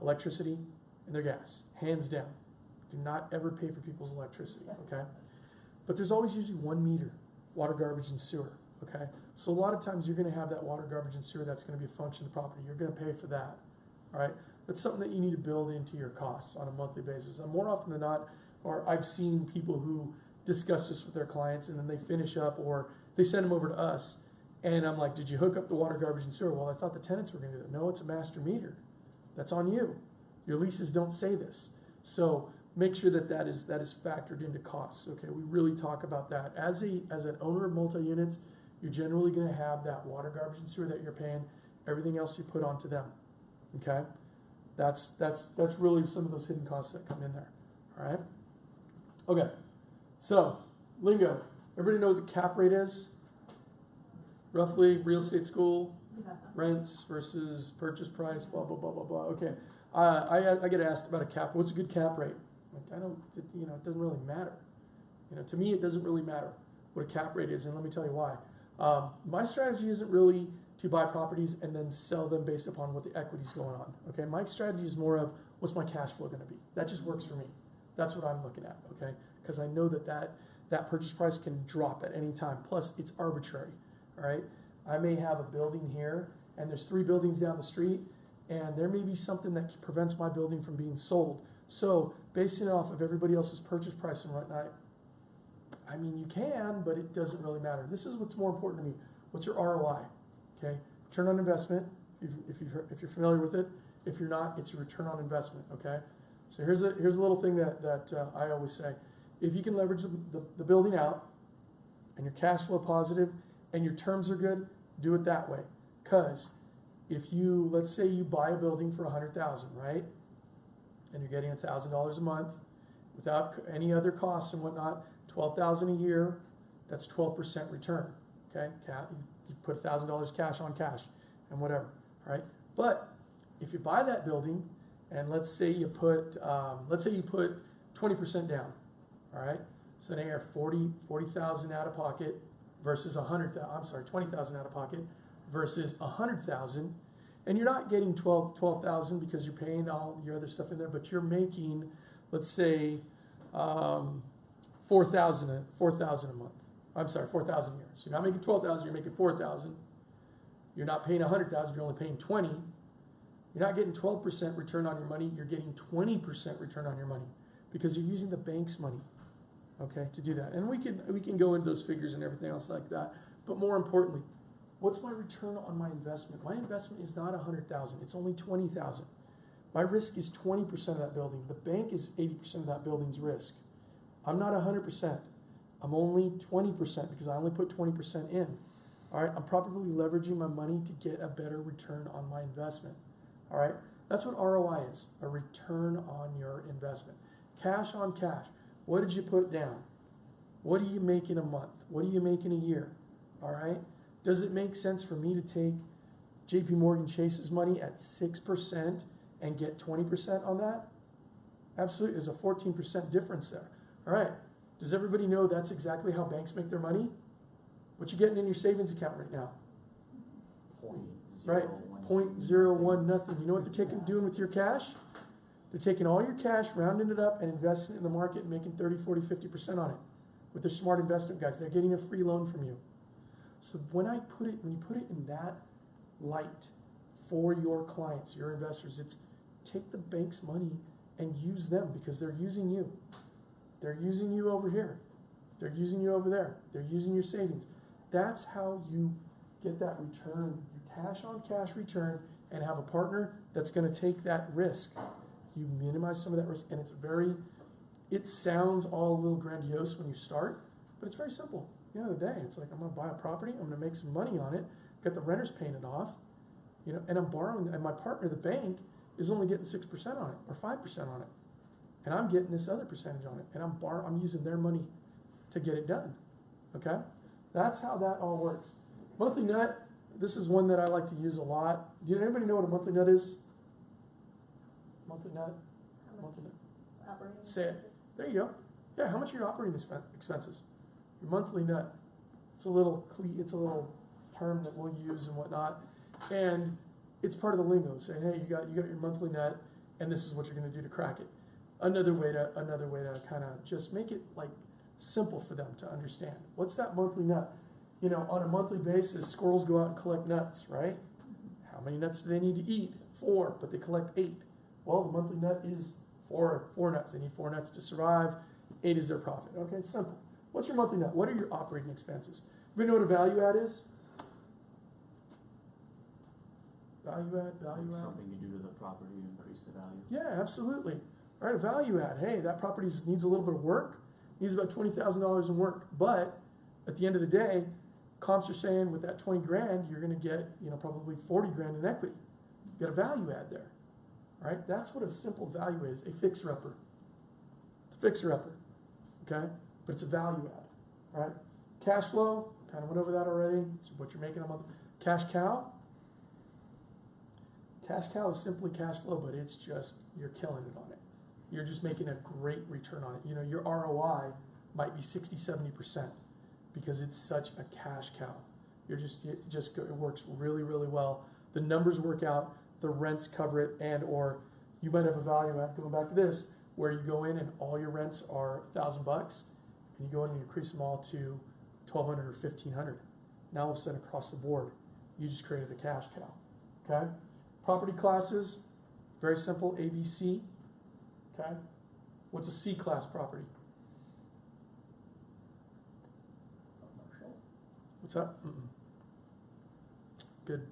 S1: electricity and their gas, hands down. Do not ever pay for people's electricity, okay? But there's always usually 1 meter. Water, garbage, and sewer, okay? So a lot of times you're going to have that water, garbage, and sewer that's going to be a function of the property. You're going to pay for that, all right? That's something that you need to build into your costs on a monthly basis. And more often than not, or I've seen people who discuss this with their clients and then they finish up or they send them over to us and I'm like, did you hook up the water, garbage, and sewer? Well, I thought the tenants were going to do that. No, it's a master meter. That's on you. Your leases don't say this. So make sure that is factored into costs. Okay, we really talk about that. As an owner of multi-units, you're generally going to have that water, garbage, and sewer that you're paying. Everything else you put onto them. Okay, that's really some of those hidden costs that come in there. All right. Okay, so lingo. Everybody knows what cap rate is. Roughly, real estate school, rents versus purchase price. Blah blah blah blah blah. Okay, I get asked about a cap. What's a good cap rate? Like, it doesn't really matter. To me, it doesn't really matter what a cap rate is, and let me tell you why. My strategy isn't really to buy properties and then sell them based upon what the equity's going on. Okay, my strategy is more of what's my cash flow going to be. That just works for me. That's what I'm looking at. Okay, because I know that purchase price can drop at any time. Plus, it's arbitrary. All right, I may have a building here, and there's 3 buildings down the street, and there may be something that prevents my building from being sold. So, basing it off of everybody else's purchase price and whatnot, I mean, you can, but it doesn't really matter. This is what's more important to me. What's your ROI? Okay, return on investment. If you're familiar with it, if you're not, it's your return on investment. Okay, so here's a little thing that I always say: if you can leverage the building out, and your cash flow positive, and your terms are good, do it that way. Because if let's say you buy a building for $100,000, right? And you're getting $1,000 a month without any other costs and whatnot, $12,000 a year, that's 12% return. Okay, you put $1,000 cash on cash and whatever. All right, but if you buy that building and let's say you put 20% down. All right, so now you're 40,000 out of pocket versus 20,000 out of pocket versus 100,000. And you're not getting 12,000 because you're paying all your other stuff in there, but you're making, let's say, 4,000 a month. I'm sorry, 4,000 a year. So you're not making 12,000, you're making 4,000. You're not paying 100,000, you're only paying 20. You're not getting 12% return on your money, you're getting 20% return on your money because you're using the bank's money, okay, to do that. And we can go into those figures and everything else like that. But more importantly, what's my return on my investment? My investment is not 100,000, it's only 20,000. My risk is 20% of that building. The bank is 80% of that building's risk. I'm not 100%. I'm only 20% because I only put 20% in. All right, I'm probably leveraging my money to get a better return on my investment. All right, that's what ROI is, a return on your investment. Cash on cash. What did you put down? What do you make in a month? What do you make in a year? All right, does it make sense for me to take JP Morgan Chase's money at 6% and get 20% on that? Absolutely, there's a 14% difference there. All right, does everybody know that's exactly how banks make their money? What you getting in your savings account right now? Right, 0.01 nothing. You know what they're doing with your cash? They're taking all your cash, rounding it up, and investing it in the market and making 30, 40, 50% on it. With their smart investment guys, they're getting a free loan from you. So when you put it in that light for your clients, your investors, it's take the bank's money and use them because they're using you. They're using you over here. They're using you over there. They're using your savings. That's how you get that return, your cash on cash return, and have a partner that's going to take that risk. You minimize some of that risk, and it sounds all a little grandiose when you start, but it's very simple. At the end of the day, it's like I'm going to buy a property, I'm going to make some money on it, get the renters painted off, and I'm borrowing, and my partner, the bank, is only getting 6% on it or 5% on it, and I'm getting this other percentage on it, and I'm using their money to get it done. Okay, that's how that all works. Monthly nut. This is one that I like to use a lot. Do anybody know what a monthly nut is? Monthly nut. Monthly nut.
S3: Operating
S1: Say it. There you go. Yeah, how much are your operating expenses? Your monthly nut. It's a little term that we'll use and whatnot, and it's part of the lingo. Say, hey, you got your monthly nut, and this is what you're going to do to crack it. Another way to kind of just make it like simple for them to understand. What's that monthly nut? On a monthly basis, squirrels go out and collect nuts, right? How many nuts do they need to eat? 4, but they collect 8. Well, the monthly nut is four nuts. They need 4 nuts to survive. 8 is their profit. Okay, simple. What's your monthly nut? What are your operating expenses? Anybody know what a value add is? Value add.
S2: Something you do to the property to increase the value.
S1: Yeah, absolutely. All right, a value add. Hey, that property needs a little bit of work. Needs about $20,000 in work. But at the end of the day, comps are saying with that 20 grand, you're going to get probably 40 grand in equity. You got a value add there. All right, that's what a simple value is. A fixer-upper. It's a fixer-upper. Okay, but it's a value add. All right, cash flow. Kind of went over that already. It's what you're making a month. Cash cow. Cash cow is simply cash flow, but it's just you're killing it on it. You're just making a great return on it. Your ROI might be 60, 70% because it's such a cash cow. It works really, really well. The numbers work out, the rents cover it, and or you might have a value add, going back to this, where you go in and all your rents are $1,000 and you go in and you increase them all to $1,200 or $1,500. Now all of a sudden across the board, you just created a cash cow. Okay? Property classes, very simple, ABC. Okay? What's a C-class property?
S4: Commercial.
S1: What's that? Good.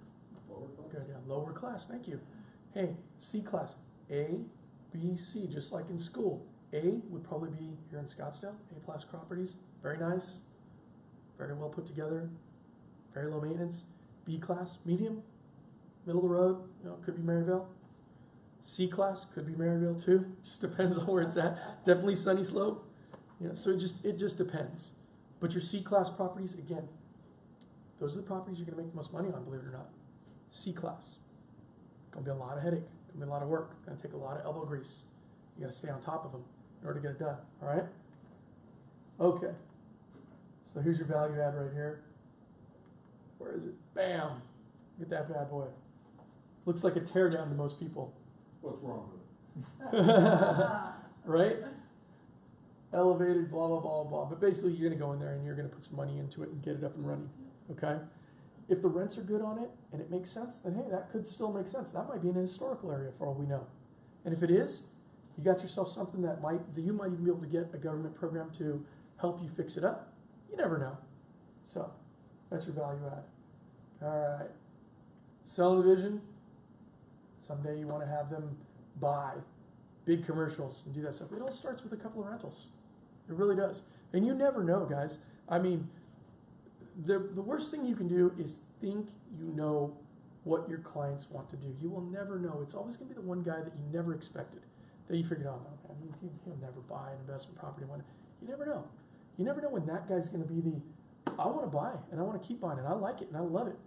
S4: Lower class.
S1: Good, yeah. Lower class, thank you. Hey, C-class, A, B, C, just like in school. A would probably be here in Scottsdale, A-class properties. Very nice, very well put together, very low maintenance. B-class, medium, middle of the road, could be Maryville. C-class could be Maryville too. Just depends on where it's at. Definitely Sunny Slope. So it just depends. But your C-class properties, again, those are the properties you're going to make the most money on, believe it or not. C-class. Going to be a lot of headache. Going to be a lot of work. Going to take a lot of elbow grease. You got to stay on top of them in order to get it done. All right? Okay. So here's your value add right here. Where is it? Bam. Get that bad boy. Looks like a teardown to most people.
S4: What's wrong with it?
S1: Right? Elevated, blah, blah, blah, blah. But basically, you're going to go in there and you're going to put some money into it and get it up and running. Okay? If the rents are good on it and it makes sense, then hey, that could still make sense. That might be in a historical area for all we know. And if it is, you got yourself something that you might even be able to get a government program to help you fix it up. You never know. So, that's your value add. All right. Sell division. Someday you want to have them buy big commercials and do that stuff. It all starts with a couple of rentals. It really does. And you never know, guys. I mean, the worst thing you can do is think you know what your clients want to do. You will never know. It's always going to be the one guy that you never expected, that you figured out, okay, he'll never buy an investment property. You never know. You never know when that guy's going to be I want to buy and I want to keep buying and I like it and I love it.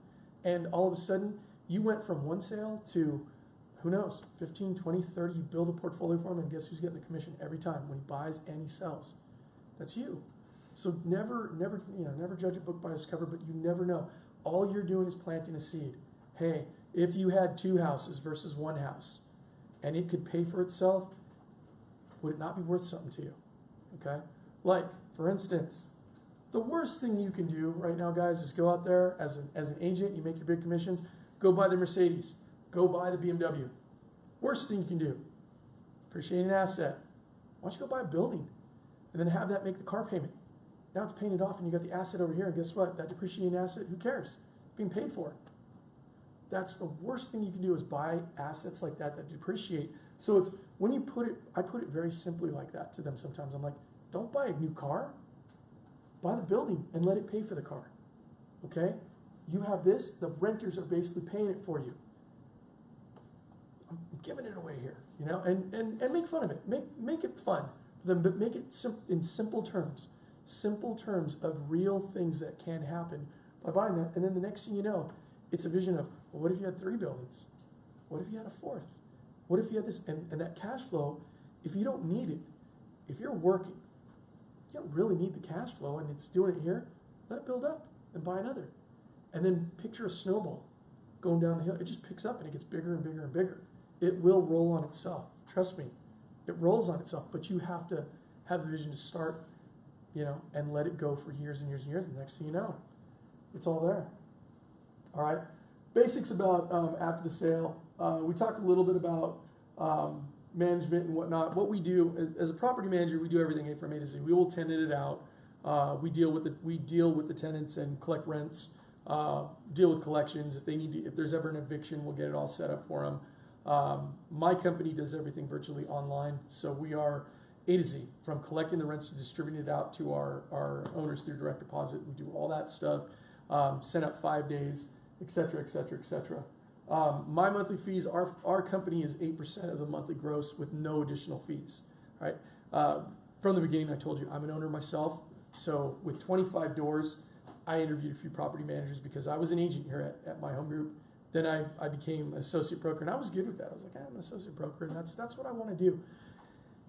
S1: And all of a sudden, you went from one sale to, who knows, 15, 20, 30, you build a portfolio for him and guess who's getting the commission every time when he buys and he sells? That's you. So never judge a book by its cover, but you never know. All you're doing is planting a seed. Hey, if you had 2 houses versus 1 house and it could pay for itself, would it not be worth something to you? Okay? Like, for instance, the worst thing you can do right now, guys, is go out there as an agent, you make your big commissions, go buy the Mercedes, go buy the BMW. Worst thing you can do, appreciate an asset. Why don't you go buy a building and then have that make the car payment? Now it's painted off and you got the asset over here, and guess what? That depreciating asset, who cares? It's being paid for. That's the worst thing you can do, is buy assets like that depreciate. So it's, when you put it, I put it very simply like that to them sometimes. I'm like, don't buy a new car. Buy the building and let it pay for the car. Okay? You have this, the renters are basically paying it for you. I'm giving it away here, you know, and make fun of it. Make it fun for them, but make it in simple terms. Simple terms of real things that can happen by buying that. And then the next thing you know, it's a vision of, well, what if you had 3 buildings? What if you had a 4th? What if you had this? And that cash flow, if you don't need it, if you're working, you don't really need the cash flow and it's doing it here, let it build up and buy another. And then picture a snowball going down the hill. It just picks up and it gets bigger and bigger and bigger. It will roll on itself. Trust me. It rolls on itself, but you have to have the vision to start, you know, and let it go for years and years and years. And the next thing you know, it's all there. All right. Basics about after the sale. We talked a little bit about management and whatnot. What we do as a property manager, we do everything from A to Z. We will tenant it out. We deal with the tenants and collect rents. Deal with collections. If they need to, if there's ever an eviction, we'll get it all set up for them. My company does everything virtually online, so we are A to Z, from collecting the rents to distributing it out to our owners through direct deposit. We do all that stuff. Send out 5 days, etc., etc., etc. My monthly fees, our company is 8% of the monthly gross with no additional fees. Right? From the beginning, I told you I'm an owner myself. So with 25 doors, I interviewed a few property managers because I was an agent here at my home group. Then I became an associate broker, and I was good with that. I was like, I'm an associate broker, and that's what I want to do.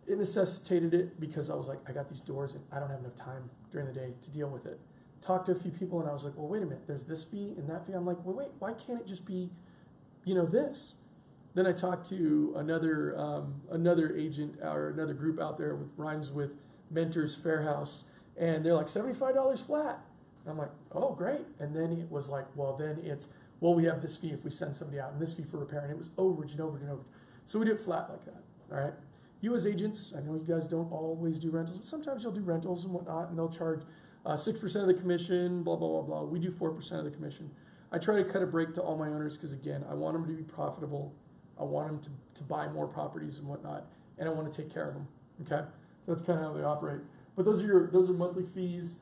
S1: It necessitated it because I was like, I got these doors, and I don't have enough time during the day to deal with it. Talked to a few people, and I was like, well, wait a minute. There's this fee and that fee. I'm like, well, wait, why can't it just be, this? Then I talked to another agent or another group out there with rhymes with Mentors Fair House, and they're like $75 flat. And I'm like, oh, great. And then it was like, we have this fee if we send somebody out, and this fee for repair, and it was overage and overage and overage. So we did it flat like that. All right. You as agents, I know you guys don't always do rentals, but sometimes you'll do rentals and whatnot, and they'll charge 6% of the commission, blah, blah, blah, blah. We do 4% of the commission. I try to cut a break to all my owners because, again, I want them to be profitable. I want them to buy more properties and whatnot, and I want to take care of them, okay? So that's kind of how they operate. But those are monthly fees,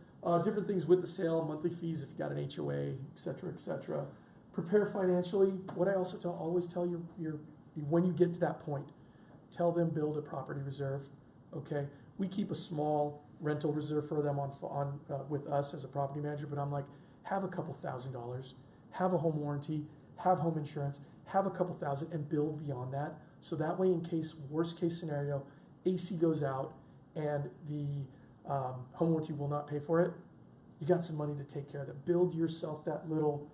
S1: different things with the sale, monthly fees if you got an HOA, et cetera, et cetera. Prepare financially. What I also always tell your when you get to that point, tell them build a property reserve, okay? We keep a small rental reserve for them with us as a property manager, but I'm like, have a couple $1,000s, have a home warranty, have home insurance, have a couple $1,000 and build beyond that. So that way, in case, worst case scenario, AC goes out and the home warranty will not pay for it, you got some money to take care of that. Build yourself that little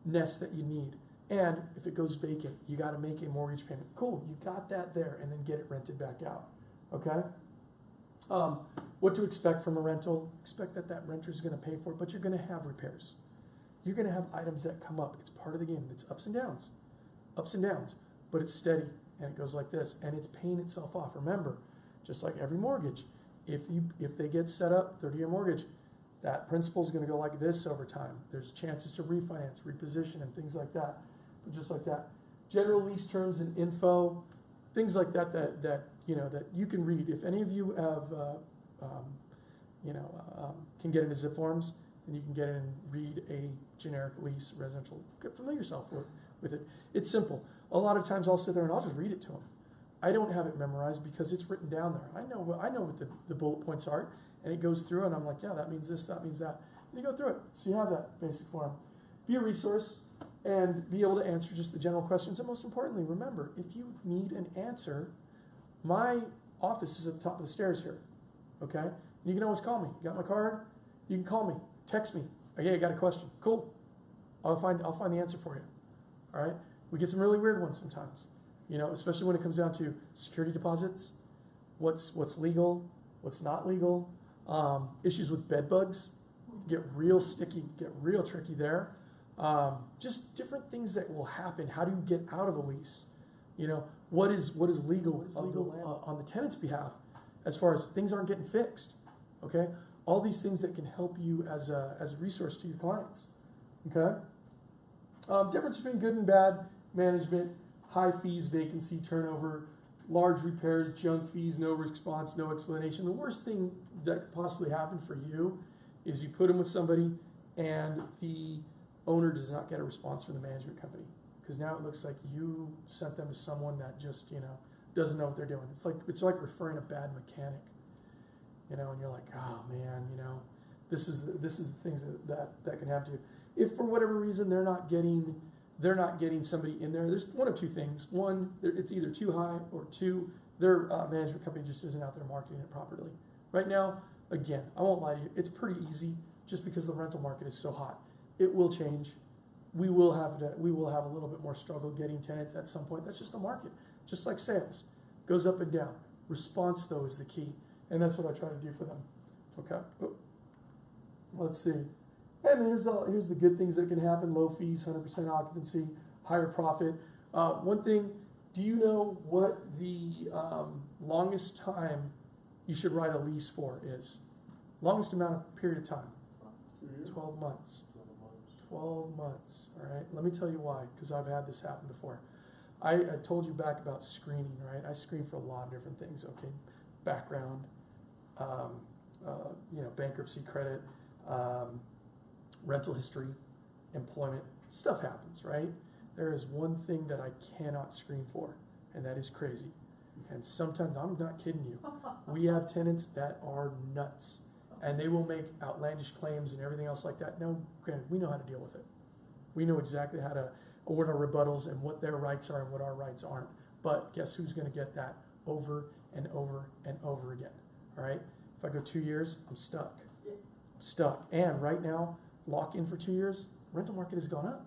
S1: nest that you need. And if it goes vacant, you got to make a mortgage payment. Cool, you got that there, and then get it rented back out. Okay? What to expect from a rental? Expect that renter is going to pay for it, but you're going to have repairs. You're going to have items that come up. It's part of the game. It's ups and downs, but it's steady, and it goes like this, and it's paying itself off. Remember, just like every mortgage, if they get set up, 30-year mortgage, that principal is going to go like this over time. There's chances to refinance, reposition, and things like that. But just like that, general lease terms and info, things like that that you can read. If any of you have, can get into zip forms, then you can get in and read a generic lease residential. Get familiar yourself with it. It's simple. A lot of times I'll sit there and I'll just read it to them. I don't have it memorized because it's written down there. I know what the bullet points are, and it goes through, and I'm like, yeah, that means this, that means that. And you go through it. So you have that basic form. Be a resource and be able to answer just the general questions. And most importantly, remember, if you need an answer, my office is at the top of the stairs here. Okay? And you can always call me. You got my card? You can call me. Text me. Okay, I got a question. Cool. I'll find the answer for you. All right? We get some really weird ones sometimes. Especially when it comes down to security deposits, what's legal, what's not legal, issues with bed bugs, get real sticky, get real tricky there. Just different things that will happen. How do you get out of a lease? What is legal on the tenant's behalf as far as things aren't getting fixed? Okay, all these things that can help you as a resource to your clients. Okay, difference between good and bad management. High fees, vacancy, turnover, large repairs, junk fees, no response, no explanation. The worst thing that could possibly happen for you is you put them with somebody and the owner does not get a response from the management company, because now it looks like you sent them to someone that just doesn't know what they're doing. It's like referring a bad mechanic, and you're like, oh man, this is the things that can happen to you. If for whatever reason they're not getting somebody in there, there's one of two things. One, it's either too high, or two, their management company just isn't out there marketing it properly. Right now, again, I won't lie to you, it's pretty easy just because the rental market is so hot. It will change. We will have a little bit more struggle getting tenants at some point. That's just the market. Just like sales, goes up and down. Response though is the key, and that's what I try to do for them. Okay. Oh. Let's see. And here's the good things that can happen: low fees, 100% occupancy, higher profit. One thing, do you know what the longest time you should write a lease for is? Longest amount of period of time? 12 months. 12 months. All right. Let me tell you why, because I've had this happen before. I told you back about screening, right? I screen for a lot of different things. Okay, background, bankruptcy, credit. Rental history, employment, stuff happens, right? There is one thing that I cannot screen for, and that is crazy. And sometimes, I'm not kidding you, we have tenants that are nuts, and they will make outlandish claims and everything else like that. Now, granted, we know how to deal with it. We know exactly how to award our rebuttals and what their rights are and what our rights aren't. But guess who's going to get that over and over and over again, all right? If I go 2 years, I'm stuck. And right now, lock in for 2 years, rental market has gone up.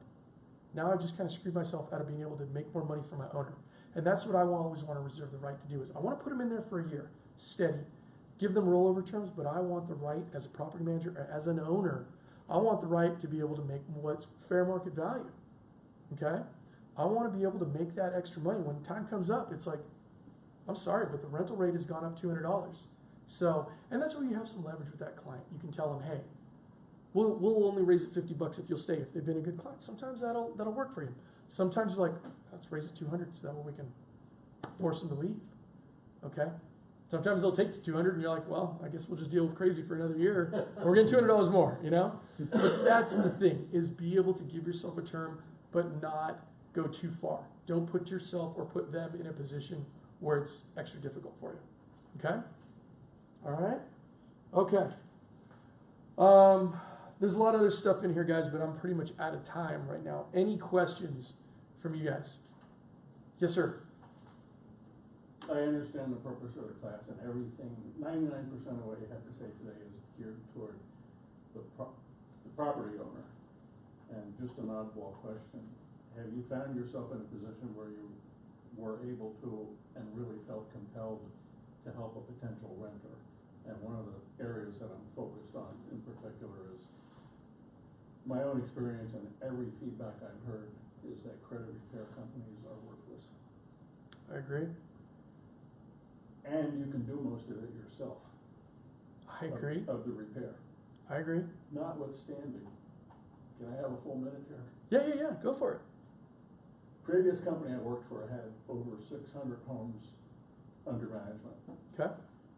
S1: Now I've just kind of screwed myself out of being able to make more money for my owner. And that's what I always want to reserve the right to do, is I want to put them in there for a year, steady, give them rollover terms, but I want the right as a property manager, or as an owner, I want the right to be able to make what's fair market value, okay? I want to be able to make that extra money. When time comes up, it's like, I'm sorry, but the rental rate has gone up $200. So, and that's where you have some leverage with that client. You can tell them, hey, we'll only raise it $50 if you'll stay, if they've been a good client. Sometimes that'll work for you. Sometimes you're like, let's raise it $200 so that way we can force them to leave. Okay? Sometimes they'll take the $200 and you're like, well, I guess we'll just deal with crazy for another year. We're getting $200 more, But that's the thing, is be able to give yourself a term, but not go too far. Don't put yourself or put them in a position where it's extra difficult for you. Okay? All right? Okay. There's a lot of other stuff in here, guys, but I'm pretty much out of time right now. Any questions from you guys? Yes, sir.
S4: I understand the purpose of the class, and everything, 99% of what you have to say today is geared toward the property owner. And just an oddball question, have you found yourself in a position where you were able to and really felt compelled to help a potential renter? And one of the areas that I'm focused on in particular is my own experience, and every feedback I've heard is that credit repair companies are worthless.
S1: I agree.
S4: And you can do most of it yourself.
S1: I agree.
S4: Of the repair.
S1: I agree.
S4: Notwithstanding, can I have a full minute here?
S1: Yeah, go for it.
S4: Previous company I worked for had over 600 homes under management.
S1: Okay,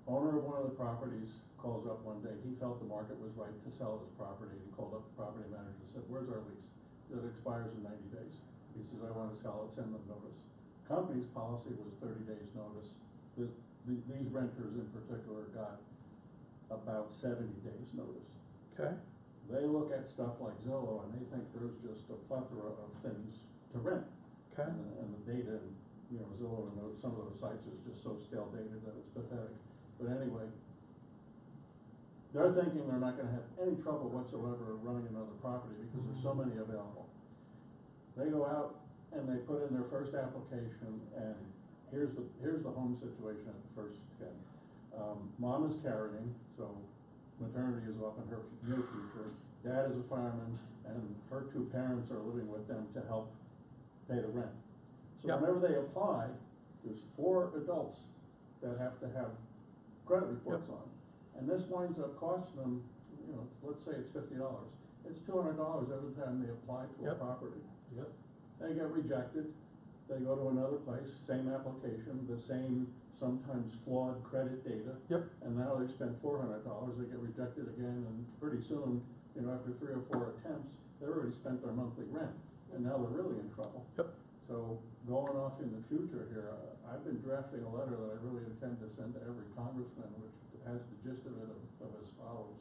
S4: Owner of one of the properties calls up one day, he felt the market was right to sell his property, he called up the property manager and said, where's our lease? It expires in 90 days. He says, I wanna sell it, send them notice. Company's policy was 30 days notice. These renters in particular got about 70 days notice.
S1: okay,
S4: They look at stuff like Zillow and they think there's just a plethora of things to rent.
S1: okay,
S4: And the data, you know, Zillow and some of those sites is just so stale dated that it's pathetic. But anyway, they're thinking they're not gonna have any trouble whatsoever running another property because there's so many available. They go out and they put in their first application and here's the home situation at the first scan. Mom is carrying, so maternity is off in her near future. Dad is a fireman and her two parents are living with them to help pay the rent. So
S1: Yep.
S4: whenever they apply, there's 4 adults that have to have credit reports on. And this winds up costing them, you know, let's say it's $50. It's $200 every time they apply to a
S1: Yep.
S4: property.
S5: Yep.
S4: They get rejected, they go to another place, same application, the same sometimes flawed credit data.
S1: Yep.
S4: And now they spend $400, they get rejected again, and pretty soon, you know, after 3 or 4 attempts, they already spent their monthly rent, and now they're really in trouble.
S1: Yep.
S4: So going off in the future here, I've been drafting a letter that I really intend to send to every congressman, which has the gist of it of as follows.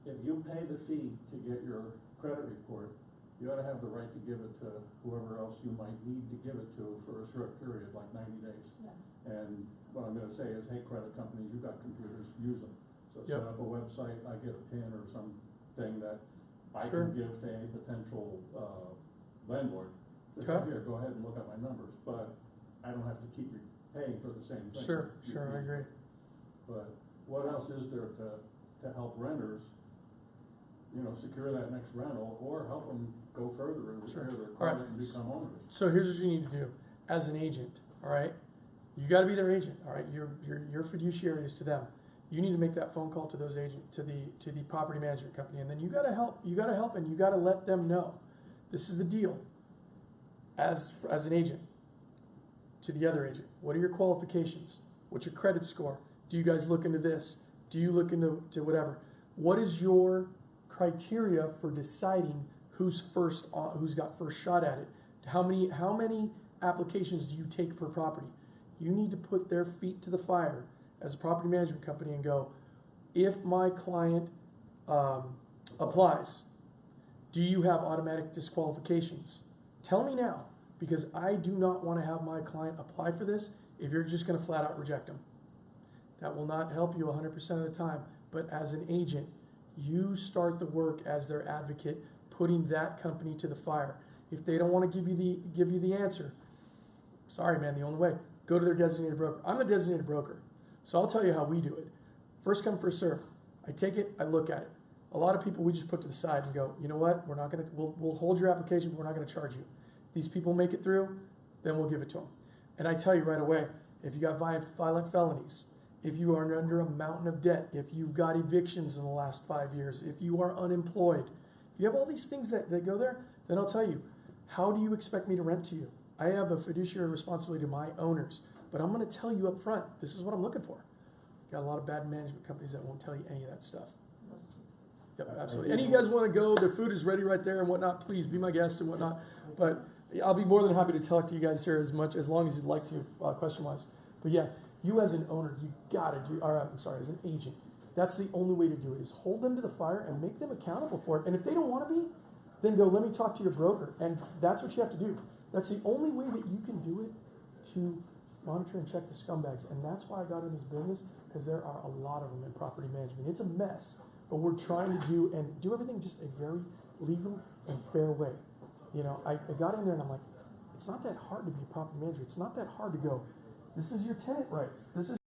S4: If you pay the fee to get your credit report, you ought to have the right to give it to whoever else you might need to give it to for a short period, like 90 days.
S3: Yeah.
S4: And what I'm gonna say is, hey, credit companies, you've got computers, use them. So
S1: Yep.
S4: set up a website, I get a PIN or something that I
S1: Sure.
S4: can give to any potential, landlord. To say,
S1: Okay.
S4: here, go ahead and look at my numbers, but I don't have to keep paying for the same thing.
S1: sure, I agree.
S4: But what else is there to help renters, you know, secure that next rental or help them go further and
S1: Sure.
S4: repair their
S1: All right.
S4: credit and become owners?
S1: So here's what you need to do, as an agent, all right? You gotta be their agent, all right? Your fiduciary is to them. You need to make that phone call to those agent, to the property management company, and then you gotta help and you gotta let them know. This is the deal. As an agent, to the other agent, what are your qualifications? What's your credit score? Do you guys look into this? Do you look into whatever? What is your criteria for deciding who's got first shot at it? How many applications do you take per property? You need to put their feet to the fire as a property management company and go, if my client applies, do you have automatic disqualifications? Tell me now, because I do not want to have my client apply for this if you're just going to flat out reject them. That will not help you 100% of the time, but as an agent, you start the work as their advocate, putting that company to the fire. If they don't want to give you the answer, sorry man, the only way, go to their designated broker. I'm the designated broker, so I'll tell you how we do it. First come, first serve. I take it, I look at it. A lot of people we just put to the side and go, you know what, we'll hold your application, but we're not going to charge you. These people make it through, then we'll give it to them. And I tell you right away, if you got violent felonies, if you are under a mountain of debt, if you've got evictions in the last 5 years, if you are unemployed, if you have all these things that go there, then I'll tell you, how do you expect me to rent to you? I have a fiduciary responsibility to my owners, but I'm going to tell you up front, this is what I'm looking for. Got a lot of bad management companies that won't tell you any of that stuff. Yep, absolutely. Any of you guys want to go, their food is ready right there and whatnot, please be my guest and whatnot. But I'll be more than happy to talk to you guys here as long as you'd like to, question-wise. But yeah, you as an owner, as an agent, that's the only way to do it, is hold them to the fire and make them accountable for it. And if they don't want to be, then go, let me talk to your broker. And that's what you have to do. That's the only way that you can do it, to monitor and check the scumbags. And that's why I got in this business, because there are a lot of them in property management. It's a mess, but we're trying to do everything just a very legal and fair way. You know, I got in there and I'm like, it's not that hard to be a property manager. It's not that hard to go, this is your tenant rights. This is